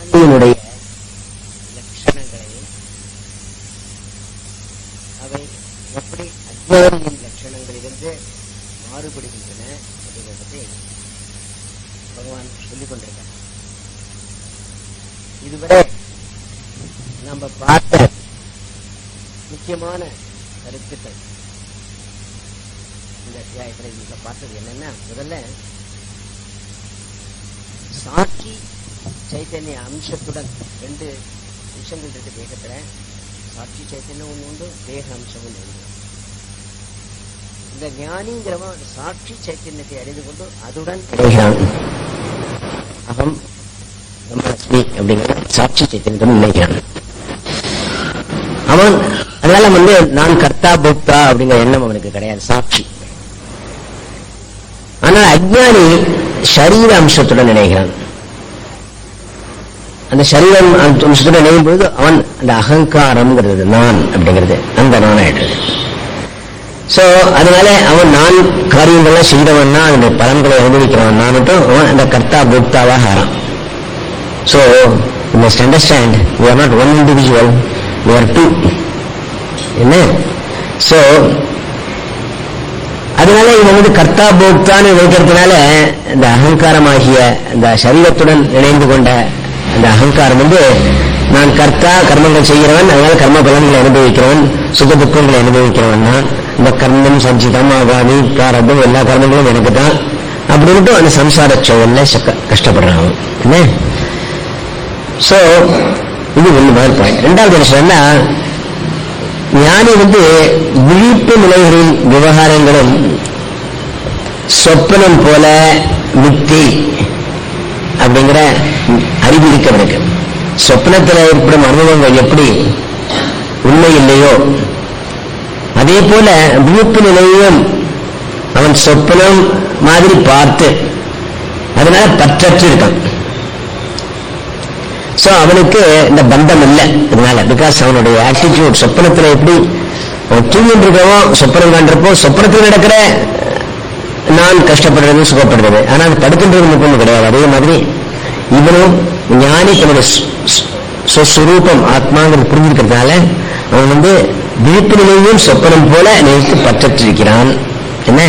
ஞானியினுடைய லட்சணங்களையும் அவை எப்படி அஜ்ஞானியின் லட்சணங்களிலிருந்து மாறுபடுகின்றன அப்படிங்கிறதை பகவான் சொல்லிக் கொண்டிருக்கார். இதுவரை நம்ம பார்த்த முக்கியமான கருத்துக்கள் இந்த அத்தியாயத்தில் இன்னைக்கு பார்த்தது என்னன்னா, முதல்ல சாட்சி சைத்தன்ய அம்சத்துடன் ரெண்டு அம்சங்கள் இருக்கு தேகத்துல. சாட்சி சைத்தன்யம் ஒன்று உண்டு, தேக அம்சம் ஒன்று உண்டு. இந்த ஞானிங்கிறவன் சாட்சி சைத்தன்யத்தை அறிந்து கொண்டு அதுடன் அகம் பிரம்மலட்சுமி அப்படிங்கிற சாட்சி சைத்தன்யத்துடன் நினைக்கிறான். அவன் அதனால நான் கர்த்தா போக்தா அப்படிங்கிற எண்ணம் அவனுக்கு கிடையாது, சாட்சி. ஆனால் அஜ்ஞானி சரீர அம்சத்துடன் நினைக்கிறான். அந்த சரீரம் அம்சத்துடன் நினைக்கும் பொழுது அவன் அந்த அகங்காரம்ங்கிறது நான் அப்படிங்கிறது அந்த நான் ஆயிடுறது. சோ அதனால அவன் நான் காரியங்கள்லாம் செய்தவன்னா அந்த பலன்களை அனுபவிக்கிறவன் நான் மட்டும் அவன் அந்த கர்த்தா போக்தாவாக ஆறான். So you must understand, you are not one individual, you are two. என்ன? So அதனால இவன் கர்த்தா போக்தான்னு நினைக்கிறதுனால இந்த அகங்காரமாகிய இந்த சரீரத்துடன் இணைந்து கொண்ட அந்த அகங்காரம் நான் கர்த்தா, கர்மங்கள் செய்கிறவன், அதனால கர்ம பலன்களை அனுபவிக்கிறவன், சுக துக்கங்களை அனுபவிக்கிறவன் தான். இந்த கர்மம் சஞ்சிதம் ஆகாமி பிராரப்தம் எல்லா கர்மங்களும் எனக்கு தான் அப்படின்ட்டு அந்த சம்சார சோழல்ல கஷ்டப்படுறான். என்ன? சோ இது ஒண்ணு முதல் பாயிண்ட். ரெண்டாவது என்ன சொன்னா, ஞானி விழிப்பு நிலைகளின் விவகாரங்களும் சொப்பனம் போல மித்தி அப்படிங்கிற அறிவு இருக்கிறவனுக்கு. சொப்னத்தில் ஏற்படும் அனுபவங்கள் எப்படி உண்மை இல்லையோ அதே போல விழிப்பு நிலையும் அவன் சொப்பனம் மாதிரி பார்த்து அதனால பற்றற்று இருக்கான். சோ அவனுக்கு இந்த பந்தம் இல்லை அதனால. பிகாஸ் அவனுடைய ஆட்டிடியூட் சொப்பனத்துல எப்படி தூங்கிட்டு இருக்கவோ சொப்பனம் காண்றப்போ சொப்பனத்தில் நடக்கிற நான் கஷ்டப்படுறது சுகப்படுறது, ஆனா அது படுக்கின்றது முக்கியம் கிடையாது. அதே மாதிரி இவனும் ஞானி தன்னுடைய சொஸ்வரூபம் ஆத்மாங்கிறது புரிஞ்சிருக்கிறதுனால அவன் விழிப்பு நிலையும் சொப்பனம் போல நினைத்து பற்றிருக்கிறான். என்ன?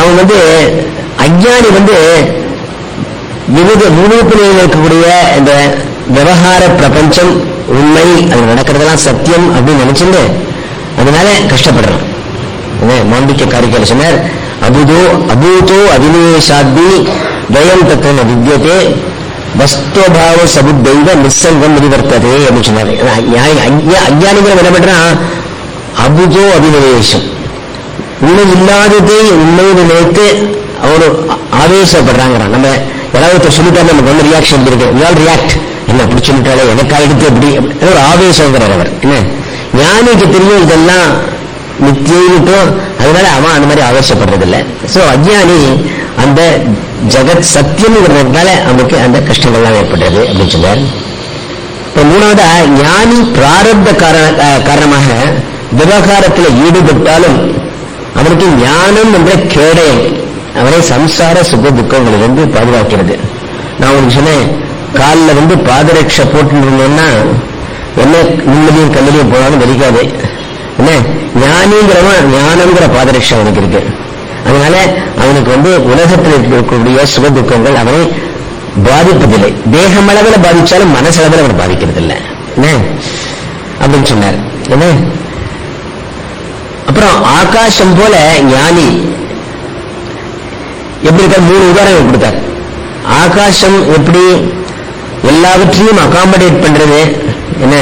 அவன் அஞ்ஞானி விவித விழிப்பு நிலையில் இருக்கக்கூடிய இந்த விவகார பிரபஞ்சம் உண்மை, அது நடக்கிறதெல்லாம் சத்தியம் அப்படின்னு நினைச்சுட்டு அதனால கஷ்டப்படுறான். மாண்டிக்க காரிக்கையில சொன்னார், அபூதோ அபிநேஷாத்தி துவயம் தத்துவ வித்யதே வஸ்துபாவ சபுத்தைவ நிசங்கம் நிவர்த்ததே அப்படின்னு சொன்னாரு. அஞ்ஞானிகள் என்ன பண்றான், அபுதோ அபிநவேஷம் உண்மை இல்லாததை உண்மையை நினைத்து அவரு ஆவேசப்படுறாங்கிறான். நம்ம யாராவது சொல்லிட்டா நமக்கு ரியாக்ஷன் இருக்கு, ரியாக்ட் என்ன அப்படி சொல்லிட்டாலே எனக்கா எடுத்து எப்படி ஒரு ஆவேசங்கிறார் அவர். என்ன? ஞானிக்கு தெரியும் இதெல்லாம் நித்தியம், அதனால அவன் அந்த மாதிரி ஆவேசப்படுறது இல்லை. சோ அஜ்ஞானி அந்த ஜெகத் சத்தியம்ங்கிறதுனால அவனுக்கு அந்த கஷ்டங்கள்லாம் ஏற்படுறது அப்படின்னு சொன்னார். இப்ப மூணாவதா, ஞானி பிராரப்த காரணமாக விவகாரத்தில் ஈடுபட்டாலும் அவனுக்கு ஞானம் என்ற கேடயம் அவனை சம்சார சுக துக்கங்களிலிருந்து பாதுகாக்கிறது. நான் உங்களுக்கு சொன்னேன், காலில் பாதரட்சை போட்டு இருந்தோம்னா என்ன நிம்மதியும் கல்லிலையும் போனாலும் வலிக்காது. என்ன? ஞானிங்கிறவன் ஞானம்ங்கிற பாதரட்சை அவனுக்கு இருக்கு. அதனால அவனுக்கு உலகத்தில் இருக்கக்கூடிய சுக துக்கங்கள் அவனை பாதிப்பதில்லை. தேகம் அளவில் பாதிச்சாலும் மனசளவில் அவனை பாதிக்கிறது இல்லை. என்ன அப்படின்னு சொன்னார். என்ன? அப்புறம் ஆகாசம் போல ஞானி எப்படி இருக்க 3 உதாரணம் கொடுத்தார். ஆகாசம் எப்படி எல்லாவற்றையும் அகாமடேட் பண்றது, என்ன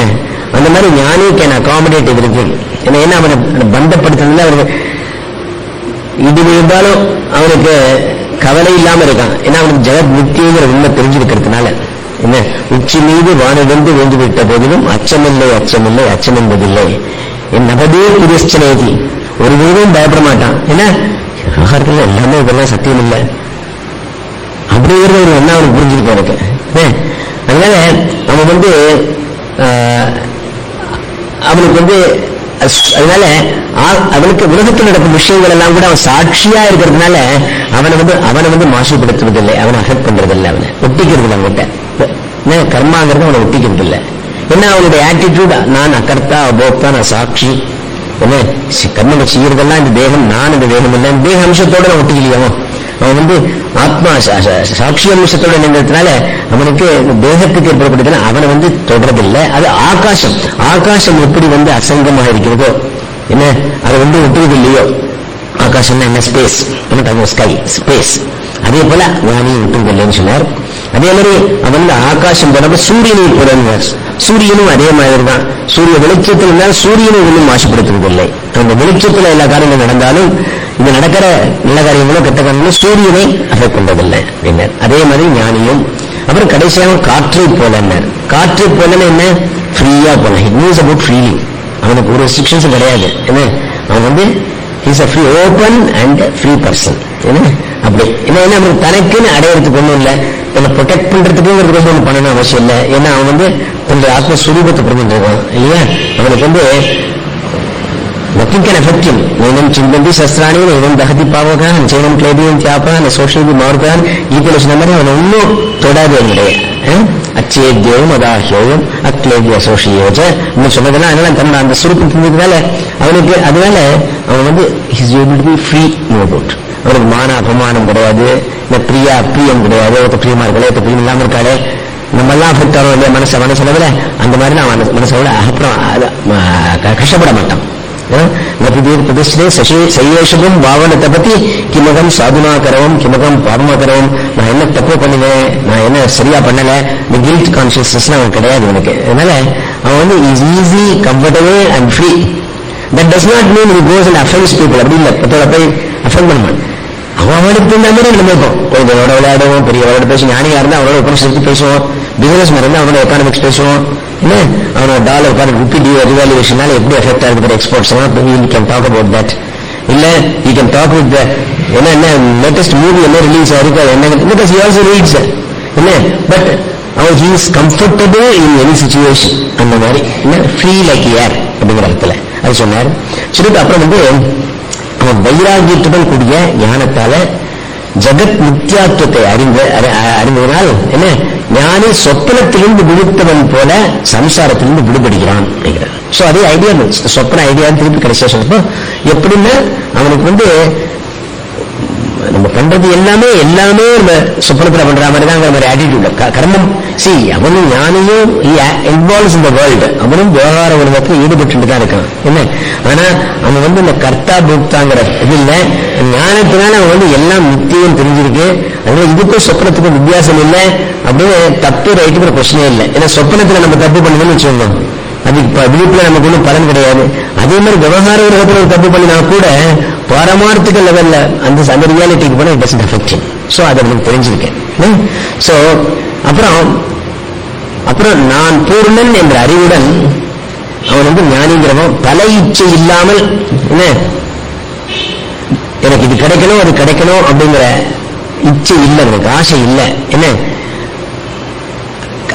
அந்த மாதிரி ஞானி கேன் அகாமடேட் இருக்கு. ஏன்னா அவனை பந்தப்படுத்துறதுல அவனுக்கு இது இருந்தாலும் அவனுக்கு கவலை இல்லாம இருக்கான். ஏன்னா அவனுக்கு ஜெகத் முக்திங்கிற உண்மை தெரிஞ்சிருக்கிறதுனால. என்ன? உச்சி மீது வானிலிருந்து வேண்டு விட்ட போதிலும் அச்சமில்லை அச்சமில்லை அச்சம் என்பதில்லை என் நபதே புரிச்சனேதி, ஒரு பொழுதும் பயப்பட மாட்டான். ஏன்னா ஆகாரத்தில் எல்லாமே இதெல்லாம் சத்தியம் இல்லை அப்படிங்கிறது ஒரு என்ன அவனுக்கு புரிஞ்சிருக்கும் எனக்கு. அதனால அவன் அவனுக்கு அதனால அவனுக்கு உலகத்தில் நடக்கும் விஷயங்கள் எல்லாம் கூட அவன் சாட்சியா இருக்கிறதுனால அவனை வந்து மாசுபடுத்துவதில்லை, அவனை அஃபெக்ட் பண்றதில்லை, அவனை ஒட்டிக்கிறது இல்லை. அவன்கிட்ட கர்மாங்கிறது அவனை ஒட்டிக்கிறது இல்லை. என்ன அவனுடைய ஆட்டிடியூட், நான் அகர்த்தா அபோக்தா, நான் சாட்சி, என்ன கர்மங்கள் செய்யறதெல்லாம் இந்த தேகம், நான் இந்த தேகம் இல்லை, தேக அம்சத்தோட நான் ஒட்டிக்கலையாமோ. அவன் வந்து ஆத்மா சாட்சி அம்சத்தோட நின்றதுனால அவனுக்கு தேகத்துக்கு ஏற்படப்படுறதுனால அவனை வந்து தொடரதில்லை. அது ஆகாசம், ஆகாசம் எப்படி வந்து அசங்கமாக இருக்கிறதோ, என்ன அதை வந்து ஒட்டுவது இல்லையோ, ஆகாசம்னா என்ன, ஸ்பேஸ், ஸ்கை ஸ்பேஸ், அதே போல ஞானியை ஒட்டுவது இல்லைன்னு சொன்னார். அதே மாதிரி அவன் ஆகாசம் தொடர்பு சூரியனை போல, சூரியனும் அதே மாதிரி தான். சூரிய வெளிச்சத்தில் இருந்தால் சூரியனை ஒன்றும் மாசுபடுத்துவதில்லை. அந்த வெளிச்சத்தில் எல்லா காரியங்களும் நடந்தாலும் இது நடக்கிற நல்ல காரியங்களும் கெட்ட காரியங்களும் சூரியனை அஃபெக்ட் பண்றதில்லை அப்படின்னார். அதே மாதிரி ஞானியும். அப்புறம் கடைசியாக காற்றை போலன்னார். காற்றை போலன்னு என்ன, ஃப்ரீயா போல, இட் மீன்ஸ் அபவுட் ஃப்ரீலி. அவனுக்கு ஒரு ரெஸ்ட்ரிக்ஷன்ஸ் கிடையாது. என்ன அவன் வந்து is a free open and free person. என்ன அப்படி என்ன அவனுக்கு தனக்குன்னு அடையிறதுக்கு ஒன்றும் இல்லை, என்னை ப்ரொடெக்ட் பண்றதுக்குங்கிறது ஒன்றும் பண்ணணும் அவசியம் இல்லை. ஏன்னா அவன் வந்து தன்னுடைய ஆத்மஸ்வரூபத்தை புரிஞ்சுருக்கான் இல்லையா. அவனுக்கு வந்து nothing can affect him. நைனம் சிந்தந்தி சஸ்திராணி நைனம் தகதி பாவகான் சேனம் கிளேபியம் தியாபான் சோஷியல் மார்கான் ஈக்குவலேஷன் மாதிரி அவனை இன்னும் தொடாது. என்னுடைய அச்சேத்தியம் அதாஹியோயம் அக்லேபிய சோஷியோஜ இன்னும் சொன்னதெல்லாம் அதனால தன்னோட அந்த சுருப்பு புரிஞ்சதுனால அவனுக்கு, அதனால அவன் வந்து his able to be free no doubt. அவனுக்கு மான அபமானம் கிடையாது, இந்த பிரியா பிரியம் கிடையாது. ஒருத்த பிரியமா இருக்கல, ஒருத்த பிரியம் இல்லாம இருக்காளே, நம்ம எல்லாம் அஃபெக்ட் ஆகும் இல்லையா மனசுல அந்த மாதிரி நான் மனசோட அப்புறம் கஷ்டப்பட மாட்டான். பிரதிஷ்டே சையேஷமும் பாவனத்தை பத்தி கிமகம் சாதுனா கரவும் கிமகம் பாவமா கரவும், நான் என்ன தப்பு பண்ணுவேன், நான் என்ன சரியா பண்ணல, இந்த கில்ட் கான்சியஸ்னஸ் அவன் கிடையாது அவனுக்கு. அதனால அவன் வந்து is easy, comfortable and free. That does not mean he goes and affects people. அப்படி இல்லை, மற்றவரை போய் அஃபெக்ட் பண்ண மாட்டான். அவனுக்கு இந்த மாதிரி நம்ம இருப்போம், கொஞ்சம் விளையாடுவோம், பெரியவரோட பேசுவோம், ஞானியா இருந்தால் அவனோட உபனிஷத்து பேசுவோம், பிசினஸ் மேன் இருந்தால் அவனோட எக்கானமிக்ஸ் பேசுவோம். என்ன அவனோட டாலர் ருப்பி ரிவாலுவேஷனால எப்படி எஃபெக்ட் ஆகுது exports, can talk about that. இல்ல யூ கேன் டாக் வித் என்ன லேட்டஸ்ட் மூவி என்ன ரிலீஸ் ஆயிருக்கு என்ன, பிகாஸ் ஹி ஆல்சோ ரீட்ஸ் என்ன. பட் அவர் he is comfortable in any situation. அந்த மாதிரி என்ன ஃப்ரீ லைக் ஏர் அப்படிங்கிற இடத்துல அது சொன்னார். சொல்லிட்டு அப்புறம் வந்து அவன் வைராகியத்துடன் கூடிய ஞானத்தால ஜகத் மித்யாத்துவத்தை அறிந்ததனால் என்ன ஞானி சொப்பனத்திலிருந்து விடுத்தவன் போல சம்சாரத்திலிருந்து விடுபடுகிறான் அப்படிங்கிறார். சோ அதே ஐடியா, சொப்பன ஐடியா திருப்பி கடைசியா சொல்றப்போ எப்படின்னா அவனுக்கு வந்து நம்ம பண்றது எல்லாமே நம்ம சொப்பனத்துல பண்ற மாதிரி தான் மாதிரி ஆட்டிடியூட் கர்மம். சி அவனும் ஞானியும் இன்வால்வ்ஸ் இன் தி வேர்ல்ட், அவனும் விவகார உலகத்தில் ஈடுபட்டு தான் இருக்கான். என்ன ஆனா அவன் வந்து இந்த கர்த்தா பூக்தாங்கிற இது இல்ல, ஞானத்தினால அவன் வந்து எல்லாம் முக்கியம் தெரிஞ்சிருக்கு. அதனால இதுக்கும் சொப்பனத்துக்கும் வித்தியாசம் இல்லை அப்படின்னு தப்பு ரைட்டுங்கிற பிரச்சனையே இல்லை. ஏன்னா சொப்பனத்துல நம்ம தப்பு பண்ணுதுன்னு வச்சுக்கோங்க, அது விழிப்புல நமக்கு ஒன்றும் பலன் கிடையாது. அதே மாதிரி விவகார உலகத்தில் ஒரு தப்பு பண்ணினா கூட பாரமார்த்திக லெவல்ல அந்த ரியாலிட்டிக்கு போனா it doesn't affect him. So அதை எனக்கு தெரிஞ்சிருக்கேன். சோ அப்புறம் நான் பூர்ணன் என்ற அறிவுடன் அவன் வந்து ஞானிங்கிறவன் பல இச்சை இல்லாமல் என்ன எனக்கு இது கிடைக்கணும் அது கிடைக்கணும் அப்படிங்கிற இச்சை இல்லை, எனக்கு ஆசை இல்லை. என்ன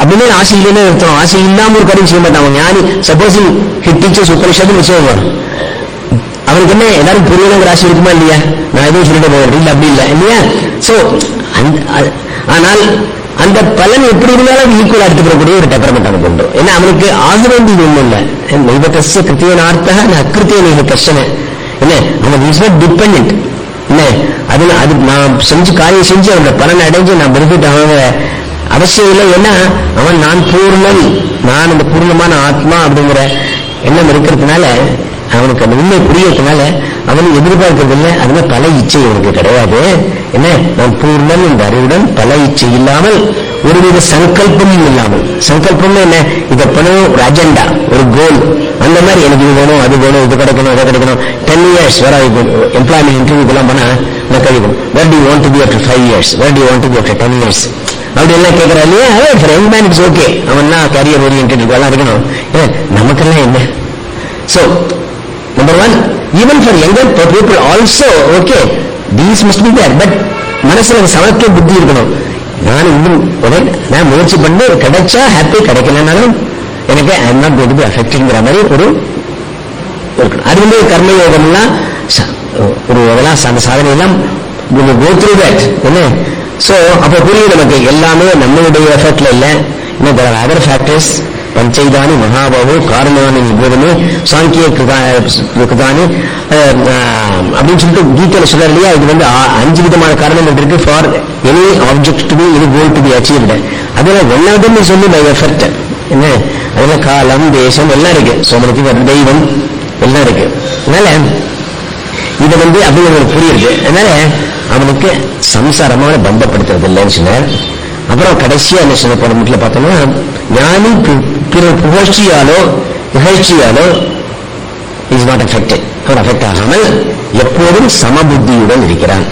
அப்படின்னு ஆசை இல்லைன்னு அர்த்தம். ஆசை இல்லாம ஒரு காரியம் செய்ய மாட்டான் அவன் ஞானி. சப்போஸ் ஹி டீச்சர்ஸ் உபனிஷத்து விஷயம் அவனுக்கு என்ன எல்லாரும் புரியணுங்கிற ஆசை இருக்குமா இல்லையா? நான் எதுவும் சொல்லிட்டு போகிறேன் இல்லை, அப்படி இல்லை இல்லையா? சோ ஆனால் அந்த பலன் எப்படி இருந்தாலும் ஈக்குவலா எடுத்துக்கிறக்கூடிய ஒரு டெம்பரமெண்ட் அவனுக்கு உண்டு. ஏன்னா அவனுக்கு ஆக வேண்டியது ஒண்ணும் இல்லை. நைவகஸ்ய கிருத்தியனார்த்தக அக்கிருத்திய நீங்க கஷ்டமே என்ன, அவன் இஸ் நாட் டிபெண்டன்ட். என்ன அதுல அது நான் காரியம் செஞ்சு அவனோட பலன் அடைஞ்சு நான் பெனிஃபிட் அவங்க அவசியம் இல்லை. ஏன்னா அவன் நான் பூர்ணன், நான் அந்த பூர்ணமான ஆத்மா அப்படிங்கிற எண்ணம் இருக்கிறதுனால அவனுக்கு அந்த உண்மை புரியறதுனால அவன் எதிர்பார்க்கறது இல்லை. அதனால பல இச்சை அவனுக்கு கிடையாது. என்ன நான் பூர்ணன் என்ற அறிவுடன் பல இச்சை இல்லாமல் ஒருவித சங்கல்பமும் இல்லாமல். சங்கல்பம் என்ன, இதை பண்ணணும், ஒரு அஜெண்டா, ஒரு கோல், அந்த மாதிரி எனக்கு இது வேணும் அது வேணும் இது கிடைக்கணும் அதை கிடைக்கணும். 10 years வர எம்ப்ளாய்மெண்ட் இன்டர்வியூ இதெல்லாம் பண்ணா நான் கழிக்கணும். Where do you want to be after 5 years, where do you want to be after 10 years அப்படி எல்லாம் கேட்கறா இல்லையா? For young man it's okay, அவன்னா கேரியர் ஓரியன்டட் எல்லாம் இருக்கணும். நமக்கெல்லாம் என்ன? So number 1, even for younger people also okay these must be there. But மனசுல சமத்துவ புத்தி இருக்கணும். நான் இன்னும் நான் முயற்சி பண்ணி கிடைச்சா ஹாப்பி, கிடைக்கலனாலும் எனக்கு I am not going to be அஃபெக்டட்ங்கிற மாதிரி ஒரு இருக்கணும். அது வந்து கர்மயோகம்லாம் ஒரு அதெல்லாம் அந்த சாதனை எல்லாம் go through that என்ன. ஸோ அப்போ புரியும் நமக்கு எல்லாமே நம்மளுடைய எஃபர்ட்ல இல்லை. இன்னும் there are other factors. பஞ்சைதானி மகாபாவு காரணானி நிபோதனே சாங்கிய கிருதானி அப்படின்னு சொல்லிட்டு கீதையில சொல்றாரு இல்லையா. இது வந்து 5 விதமான காரணங்கள் இருக்கு for any object to be any goal to be achieved. அதுல ஒன்னாவது சொல்லி பை எஃபர்ட் என்ன. அதுல காலம் தேசம் எல்லாம் இருக்கு. சோமனத்துக்கு தெய்வம் எல்லாம் இருக்கு. அதனால இதை வந்து அப்படின்னு புரியுது. அதனால அவனுக்கு சம்சாரமான பந்தப்படுத்துறது இல்லைன்னு சொன்னார். அப்புறம் கடைசியா என்ன சொல்ல போன வீட்டில் பார்த்தோம்னா ஞானி புகழ்ச்சியாலோ நிகழ்ச்சியாலோ இஸ் நாட் அஃபெக்டட். அவன் அஃபெக்ட் ஆகாமல் எப்போதும் சமபுத்தியுடன் இருக்கிறான்.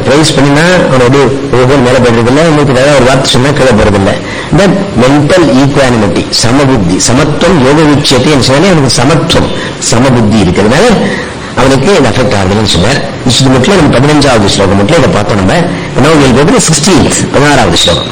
பிரைஸ் பண்ணினா அவனுடைய ஒவ்வொரு மேல போடுறதில்லை. உங்களுக்கு ஏதாவது ஒரு வார்த்தை சொன்னா கீழே போறதில்லை. தட் மென்டல் ஈக்வானிமிட்டி சமபுத்தி சமத்துவம் யோக விட்சத்தை சொன்னாலே அவனுக்கு சமத்துவம் சமபுத்தி இருக்கிறதுனால அவனுக்கு இது அஃபெக்ட் ஆகுதுன்னு சொன்னார். இது மட்டும் நம்ம 15வது ஸ்லோகம் மட்டும் இதை பார்த்தோம். நம்ம 16th 16வது ஸ்லோகம்.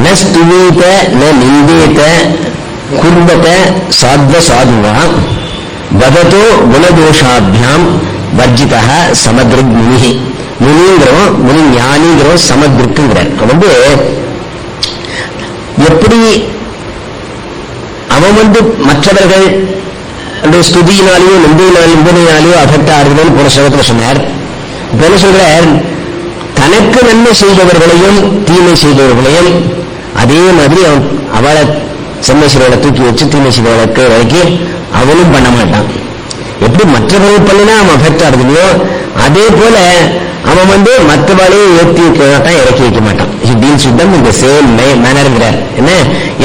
न स्तुवीत न निंदेत कुर्वत साध्व साधुवा वदतो गुणदोषाभ्याम वर्जितः समदृக் मुनि. முனிங்கிறோம் முனி ஞானிங்கிறோம் சமத்ருக்குங்கிறார். வந்து எப்படி அவன் வந்து மற்றவர்கள் ஸ்துதியினாலேயோ நிந்தையினாலேயோ அஃபெக்ட் ஆகுதுன்னு போன ஸ்லோகத்தில் சொன்னார். இப்ப என்ன சொல்றார், தனக்கு நன்மை செய்பவர்களையும் தீமை செய்பவர்களையும் அதே மாதிரி அவளை செம்மை செய்வளை தூக்கி வச்சு தீமை செய்வளுக்கு வரைக்கும் அவனும் பண்ண மாட்டான். எப்படி மற்றவர்கள் பண்ணினா அவன் அஃபெக்ட் ஆகுதுலையோ அதே போல அவன் வந்து மற்றவளையும் ஏற்றி வைக்க மாட்டான், இறக்கி வைக்க மாட்டான். சுத்தம் இந்த சேம் மேனர்ங்கிறார். என்ன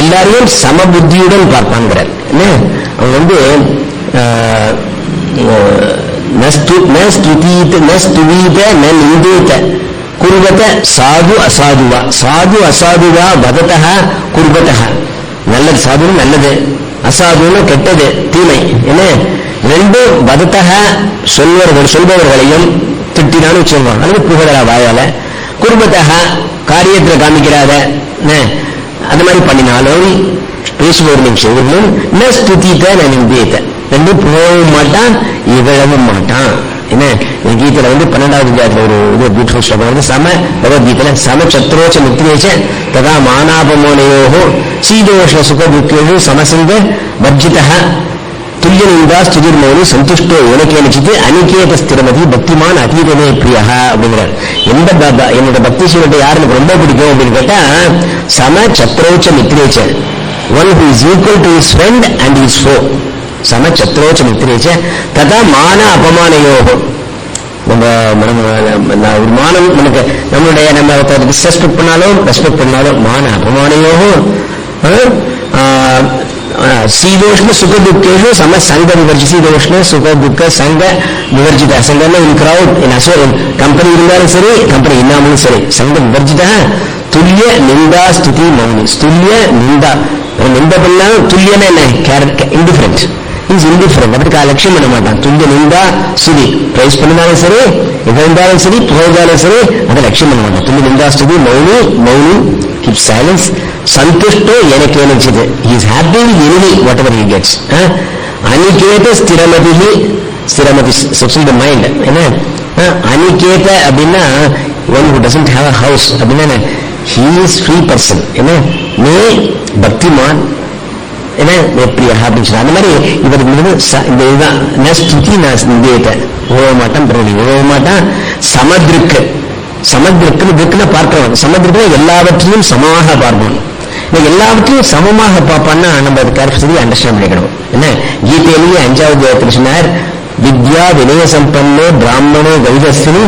எல்லாரையும் சமபுத்தியுடன் பார்ப்பான்ங்கிறார். என்ன அவன் வந்து குர்வத சாது அசாதுவா சாது அசாதுவா வதத்தः குர்வதः நல்லது சாதுன்னு நல்லது அசாதுன்னு கெட்டது தீமை. என்ன ரெண்டு வதத்தः சொல்பவர்களையும் திட்டினான்னு சொல்லுவான். அது புகழா வாயால. குர்வதः காரியத்தில் காமிக்கிறாத அந்த மாதிரி பண்ணினாலும் பேசுபவர்களும் செய்வர்களும் ந ஸ்துதித்த ந நிந்தியத்த ரெண்டும் புகழவும் மாட்டான் இகழவும் மாட்டான். என்ன கீதையில வந்து 12வது அத்தியாயத்துல ஒரு பியூட்டிஃபுல் ஸ்லோகம் வந்து சம பகவத்கீதையில சம சத்ரோச்ச மித்ரேச்ச ததா மானாபமோனயோஹோ சீதோஷ சுக துக்கேஷு சமசங்க வர்ஜிதः துல்லிய நிந்தா ஸ்துதிர்மௌனி சந்துஷ்டோ எனக்கேனிச்சித்து அனிகேத ஸ்திரமதி பக்திமான் அதீதமே பிரியா அப்படிங்கிறார். என்னோட பக்தி சீலத்தை யார் எனக்கு ரொம்ப பிடிக்கும் அப்படின்னு கேட்டா சம சத்ரோச்ச மித்ரேச்ச one who is equal to his friend and his foe. சம சத்ரோச்ச மித்ரேச்ச ததா மான அபமானயோகோ. நம்ம ஒரு மானம் நமக்கு நம்மளுடைய நம்ம டிஸ்ரெஸ்பெக்ட் பண்ணாலும் ரெஸ்பெக்ட் பண்ணாலும் மான அபமானயோகோ சீதோஷ்ண சுக துக்கேஷு சம சங்க விவர்ஜி. சீதோஷ்ண சுக துக்க சங்க விவர்ஜித. சங்கம்னா இன் கிரவுட் இன் அசோரம் கம்பெனி இருந்தாலும் சரி கம்பெனி இல்லாமலும் சரி சங்க விவர்ஜித. துல்லிய நிந்தா ஸ்துதி மௌனி. துல்லிய நிந்தா நிந்த பண்ணாலும் துல்லியன என்ன இன்டிஃபரண்ட் இஸ் இன்டிஃபரண்ட். அதுக்கு லட்சியம் பண்ண மாட்டான். துல்லிய நிந்தா ஸ்துதி பிரைஸ் பண்ணினாலும் சரி இகழ்ந்தாலும் சரி புகழ்ந்தாலும் சரி அதை லட்சியம் பண்ண மாட்டான். துல்லிய நிந்தா ஸ்துதி மௌனி மௌனி keep silence. சந்துஷ்டோ எனக்கு நினைச்சது is happy enemy whatever he gets. அனிகேத ஸ்திரமதி ஸ்திரமதி செட்டில் தி மைண்ட். என்ன அனிகேத அப்படின்னா one who doesn't have a house அப்படின்னா he is free person. என்ன மே பக்திமான் என்ன பிரியா அப்படின்னு சொன்ன அந்த மாதிரி இவருக்கு இந்த இதுதான் ஸ்துதி நிந்தியத்தை உழவ மாட்டான் உழவ மாட்டான். சமத்ருக்கு சமத்ருக்குன்னு திருக்குன்னு பார்க்கிறவன் சமத்ருக்கு எல்லாவற்றையும் சமமாக பார்ப்பான். எல்லாவற்றையும் சமமாக பார்ப்பான்னா நம்ம அதுக்கு சரி அண்டர்ஸ்டாண்ட் பண்ணிக்கணும். என்ன கீதையிலேயே 5வது அத்தியாயத்தில் சொன்னார் வித்யா வினய சம்பன்னோ பிராமணோ வைதஸ்தினி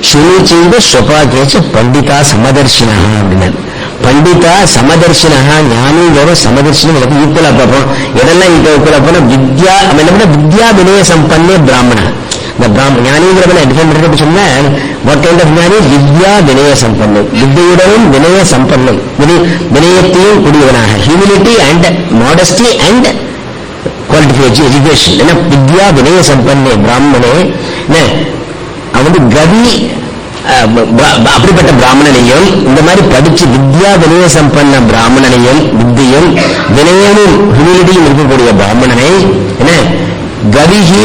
சுனிச்செய்த ஸ்வபாகேச்ச பண்டிதா சமதர்ஷினா அப்படின்னார். பண்டிதா சமதர்ஷினா ஞானிங்கிறோம் சமதர்ஷினம் எல்லாத்தையும் ஈக்குவலா பார்ப்போம். எதெல்லாம் ஈக்குவலா போனா வித்யா என்ன வித்யா வினய சம்பன்னே பிராமண இந்த ஞானிங்கிறவனை டிஃபைன் பண்ணி சொன்னா வாட் கைண்ட் ஆஃப் ஞானி? வித்யா வினய சம்பன்னம், வித்தையுடனும் வினய சம்பன்னம், வினயத்தையும் கூடியவனாக, humility and modesty and qualification education. ஏன்னா வித்யா வினய சம்பன்னே பிராமணனே அவன் கவி அப்படிப்பட்ட பிராமணனையும் இந்த மாதிரி படிச்சு வித்யா வினய சம்பன்ன பிராமணனையும் வித்தியும் வினயமும் ஹியூமிலிட்டியும் இருக்கக்கூடிய பிராமணனை என்ன கவிஹி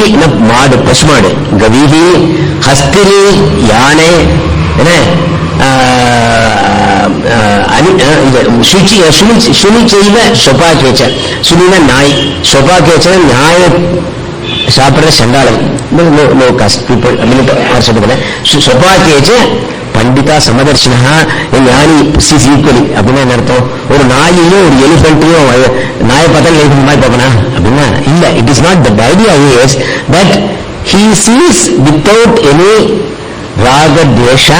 மாடு பசுமாடு, கவிஹி ஹஸ்திரி யானை, என்ன சுனி செய்வ சொபா கேச்ச, சுனின நாய், சொபா கேச்ச நியாய சாப்பிடுற சண்டாளம், லோ காஸ்ட் பீப்புள் அப்படின்னு சொல்லுங்க. சொபா கேச்ச பண்டிதா சமதர்ஷனா ஞானி சிஸ் ஈக்குவலி அப்படின்னா என்ன அர்த்தம்? ஒரு நாயையும் ஒரு எலிஃபென்ட்டையும் நாயை பார்த்தா எலிஃபென்ட் மாதிரி பார்க்கணும் அப்படின்னா இல்ல. It is not that idea is that he sees without any raga dvesha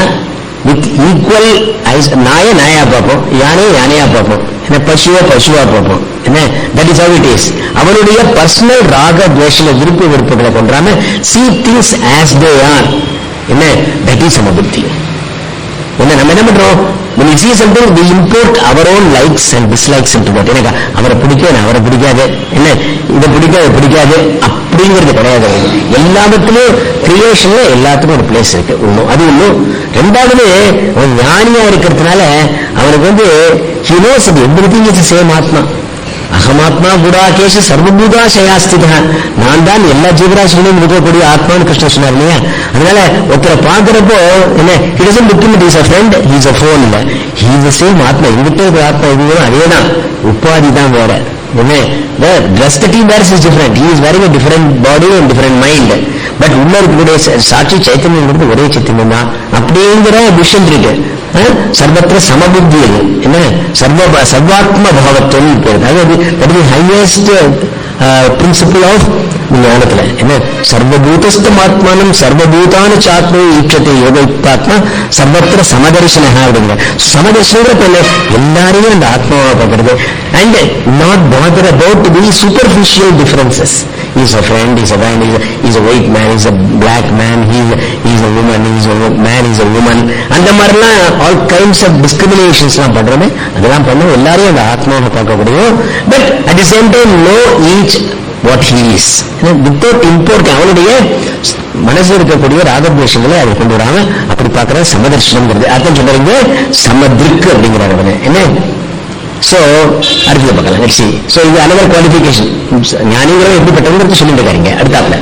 with equal eyes. நாயை நாயா பார்ப்போம், யானையை யானையா பார்ப்போம், என்ன பசுவா பசுவா பார்ப்போம், என்ன that is how it is. அவனுடைய பர்சனல் ராக துவேஷ விருப்ப விருப்பங்களை கொண்டாம see things as they are, என்ன that is சமபுத்தி. என்ன நம்ம என்ன பண்றோம்? when we see something we import our own likes and dislikes into that. எனக்கு அவரை பிடிக்காது, அவரை பிடிக்காது, என்ன இதை பிடிக்காது பிடிக்காது அப்படிங்கிறது கிடையாது. எல்லாத்துலயும் கிரியேஷன்ல எல்லாத்துக்கும் ஒரு பிளேஸ் இருக்கு. ஒண்ணும் அது ஒண்ணும். ரெண்டாவது அவன் ஞானியா இருக்கிறதுனால அவனுக்கு he knows that everything is the same ஆத்மா. அகமாத்மா குடாகேஷ சர்வபூதா சயாஸ்திதா, நான் தான் எல்லா ஜீவராசிகளையும் இருக்கக்கூடிய ஆத்மான்னு கிருஷ்ணன் சொன்னார் இல்லையா? அதனால ஒருத்தரை பார்க்கிறப்போ என்ன he doesn't look at him as a friend, he is a foe இல்ல, he is the same ஆத்மா. எங்கிட்ட இருக்கிற ஆத்மா இதுவும் அதேதான், உபாதி தான் வேற. என்ன the dress that he wears is different, he is wearing a different body and different mind, but உள்ள இருக்கக்கூடிய சாட்சி சைத்தன்யம் ஒரே சைத்தன்யம் தான் அப்படிங்கிற விஷயம் இருக்கு. சர்வத்திர சமபுத்தி, என்ன சர்வாத்ம பாவத்துவம் பேரு. அதாவது that is highest principle of ஞானத்துல. என்ன சர்வபூதஸ்தம் ஆத்மானம் சர்வபூதான சாத்ம ஈட்சத்தை யோகாத்மா சர்வத்திர சமதர்சன அப்படிங்கிற சமதர்சனங்கிற எல்லாரையும் அந்த ஆத்மாவை பார்க்கறது. And not bother about the superficial differences. He is a friend, he is a man, he is a white man, he is a black man, he is a woman, he is a man, he is a woman. அந்த மாதிரிலாம் all kinds of டிஸ்கிரிமினேஷன்ஸ்லாம் பண்றோமே, அதெல்லாம் பண்ண எல்லாரையும் அந்த ஆத்மாவை பார்க்கக்கூடிய. But at the same time know each what he is without import. அவனுடைய மனசில் இருக்கக்கூடிய ராகத்வேஷங்களை அதை கொண்டு வராம அப்படி பார்க்கற சமதர்ஷனம்ங்கிறது அர்த்தம் சொல்றீங்க. சமதிருக்கு அப்படிங்கிறார் அவனை. என்ன சோ அடுத்தது பார்க்கலாம். Let's see. சோ இது another qualification. ஞானிங்கிறவங்க எப்படிப்பட்டவங்கிறது சொல்லிட்டு இருக்காங்க. அடுத்தாப்புல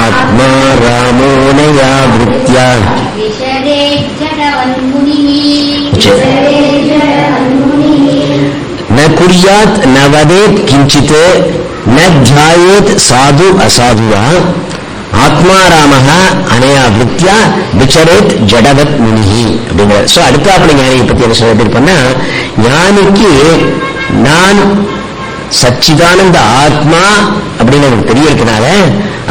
ஆத்மா ராமோனயா விருத்யா न कुर्यात न वदेत किंचित न ध्यायेत साधु असाधुवा ஆத்மாராமஹ அனயா வித்யா விசரேத் ஜடவத் முனிஹி அப்படிங்கிற. ஸோ அடுத்த அப்படி ஞானியை பத்தி என்ன சொல்ல பண்ணா, ஞானிக்கு நான் சச்சிதானந்த ஆத்மா அப்படின்னு அவனுக்கு தெரியறதுனால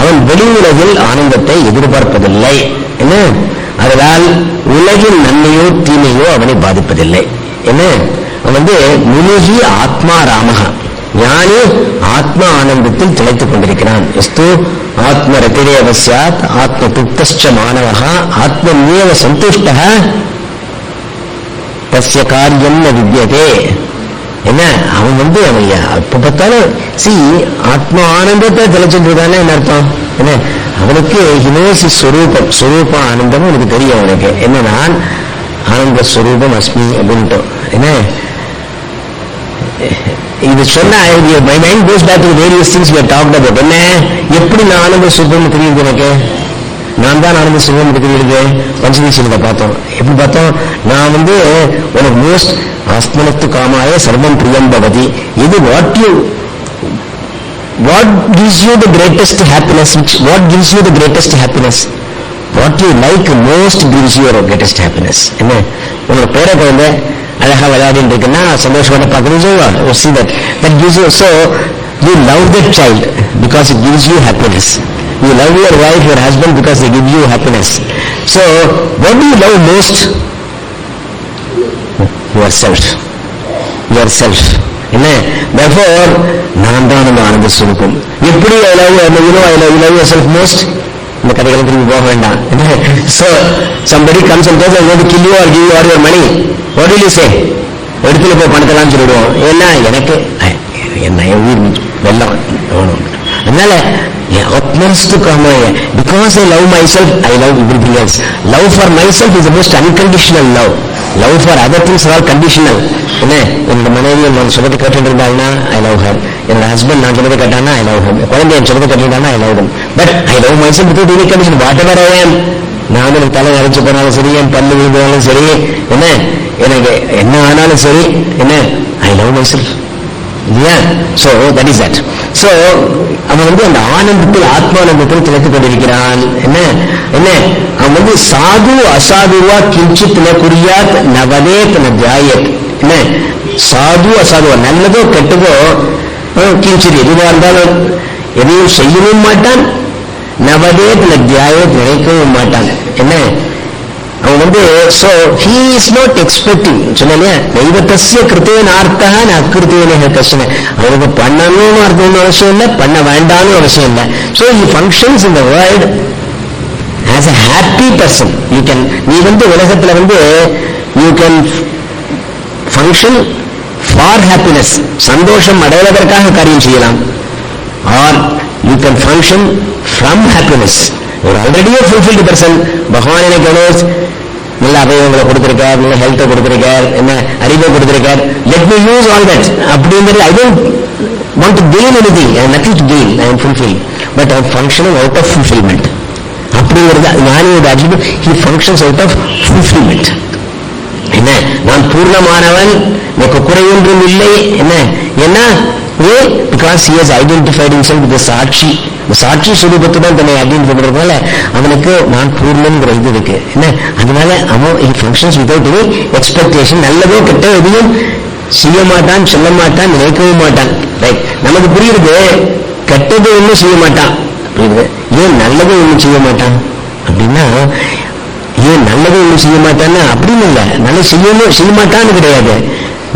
அவன் வெளி உலகில் ஆனந்தத்தை எதிர்பார்ப்பதில்லை. என்ன அதனால் உலகின் நன்மையோ தீமையோ அவனை பாதிப்பதில்லை. என்ன அவன் முனிகி ஆத்மா ராமஹ, ஞானி ஆத்மா ஆனந்தத்தில் திளைத்துக் கொண்டிருக்கிறான். எஸ்து ஆத்ம ரதிரேவ ஸ்யாத் ஆத்ம துப்தஸ்ச மானவஹ ஆத்மன்யேவ சந்துஷ்டஹ தஸ்ய காரியம் ந வித்யதே. என்ன அவன் அவன் எப்ப பார்த்தாலும் ஆத்மா ஆனந்தத்தை திளைச்சுட்டானே என்ன அர்த்தம்? என்ன அவனுக்கு ஹினோசி ஸ்வரூபம், ஸ்வரூப ஆனந்தம் எனக்கு தெரியும். அவனுக்கு என்ன நான் ஆனந்த ஸ்வரூபம் அஸ்மி அப்படின்ட்டு. என்ன இது சொன்னா my mind goes back to the various things we have talked about. என்ன எப்படி நான் ஆனந்த சுரூபம் தெரியுது? எனக்கு நான் தான் ஆனந்த சுரூபம் தெரியுது. பஞ்சதீசத்தை பார்த்தோம். எப்படி பார்த்தோம்? நான் உனக்கு மோஸ்ட் ஆத்மனத்து காமாய சர்வம் பிரியம் பவதி. இது what gives you the greatest happiness? What gives you the greatest happiness? What you like most gives you your greatest happiness. என்ன உங்களோட பேரை குழந்தை அழகா விளையாடிட்டு இருக்குன்னா சந்தோஷப்பட பார்க்கணும். See that gives you, so you love that child because it gives you happiness. You love your wife, your husband because they give you happiness. So what do you love most? Yourself. Yourself. Therefore, நான் தான் அந்த ஆனந்த சுரூபம். எப்படி I love you love yourself most? இந்த கதைகளுக்கு திரும்பி போக வேண்டாம். So somebody comes and says I want to kill you or give you all your money. What will you say? எடுத்துல போய் பணத்தெல்லாம் சொல்லிடுவோம். ஏன்னா எனக்கு என்ன உயிர் வெள்ளம். அதனால because I love myself, I love everything else. Love for myself is the most unconditional love. Love for other things are all conditional. என்னோட மனைவி நான் சொல்றது கேட்டு இருந்தாங்கன்னா I love her. என்னோட ஹஸ்பண்ட் நான் சொல்றது கேட்டானா I love him. குழந்தை என் சொல்றது கேட்டுட்டானா I love them. But I love myself without any condition. Whatever I am, நான் எனக்கு தலை அரைச்சு போனாலும் சரி, என் பல்லு விழுந்தாலும் சரி, எனக்கு என்ன ஆனாலும் சரி, I love myself. இல்லையா? So that is that. So அவன் அந்த ஆனந்தத்தில் ஆத்மானந்தத்தில் திளைத்துக் கொண்டிருக்கிறான். அவன் சாது அசாதுவா கிஞ்சித் ந குரியாத் நவதேத் ந ஜாயத். சாது அசாதுவா நல்லதோ கெட்டதோ கிஞ்சித் எதுவாக இருந்தாலும் எதையும் செய்யவும் மாட்டான், நவதேத் ந ஜாயத் நினைக்கவும் மாட்டான். அவன் so he is not expecting. சொன்னலையா, தெய்வத்தஸ்ய கிருத்தேன ஆர்த்தா ந அகிருத்தேன கஷ்டன. அவனுக்கு பண்ணணும் அர்த்தம்னு அவசியம் இல்லை, பண்ண வேண்டாம்னு அவசியம் இல்லை. So he functions in the world as a happy person. You can நீ உலகத்துல you can function for happiness, சந்தோஷம் அடைவதற்காக காரியம் செய்யலாம், or you can function from happiness. ஒரு ஆல்ரெடி ஃபுல்ஃபில்டு பர்சன். பகவான் எனக்கு நல்ல அவயவங்களை கொடுத்திருக்கார், நல்ல ஹெல்த்தை கொடுத்திருக்கார், அறிவை கொடுத்திருக்கார். Let me use all that அப்படிங்கிறது. I don't want to gain anything. I have nothing to gain. I am fulfil, but I am functioning out of fulfilment. அப்படிங்கிறது ஞானியோட attribute. He functions out of fulfilment. நான் பூர்ணமானவன், எனக்கு குறையொன்றும் இல்லை. ஏன்னா because he has identified himself with the சாட்சி. சாட்சி சுரூபத்துடன் தன்னை ஐடென்டிஃபை பண்றதுனால அவனுக்கு நான் பூர்ணம்ங்கிற இது இருக்கு. அதனால அவன் he functions without any expectation. நல்லதோ கெட்ட எதையும் செய்ய மாட்டான், சொல்ல மாட்டான், நினைக்கவும் மாட்டான். ரைட், நமக்கு புரியுது. கெட்டது ஒன்றும் செய்ய மாட்டான் புரியுது. ஏன் நல்லது ஒன்றும் செய்ய மாட்டான் அப்படின்னா, ஏன் நல்லது ஒன்றும் செய்ய மாட்டான்னா அப்படின்னு இல்லை, நல்லது செய்ய மாட்டான்னு கிடையாது.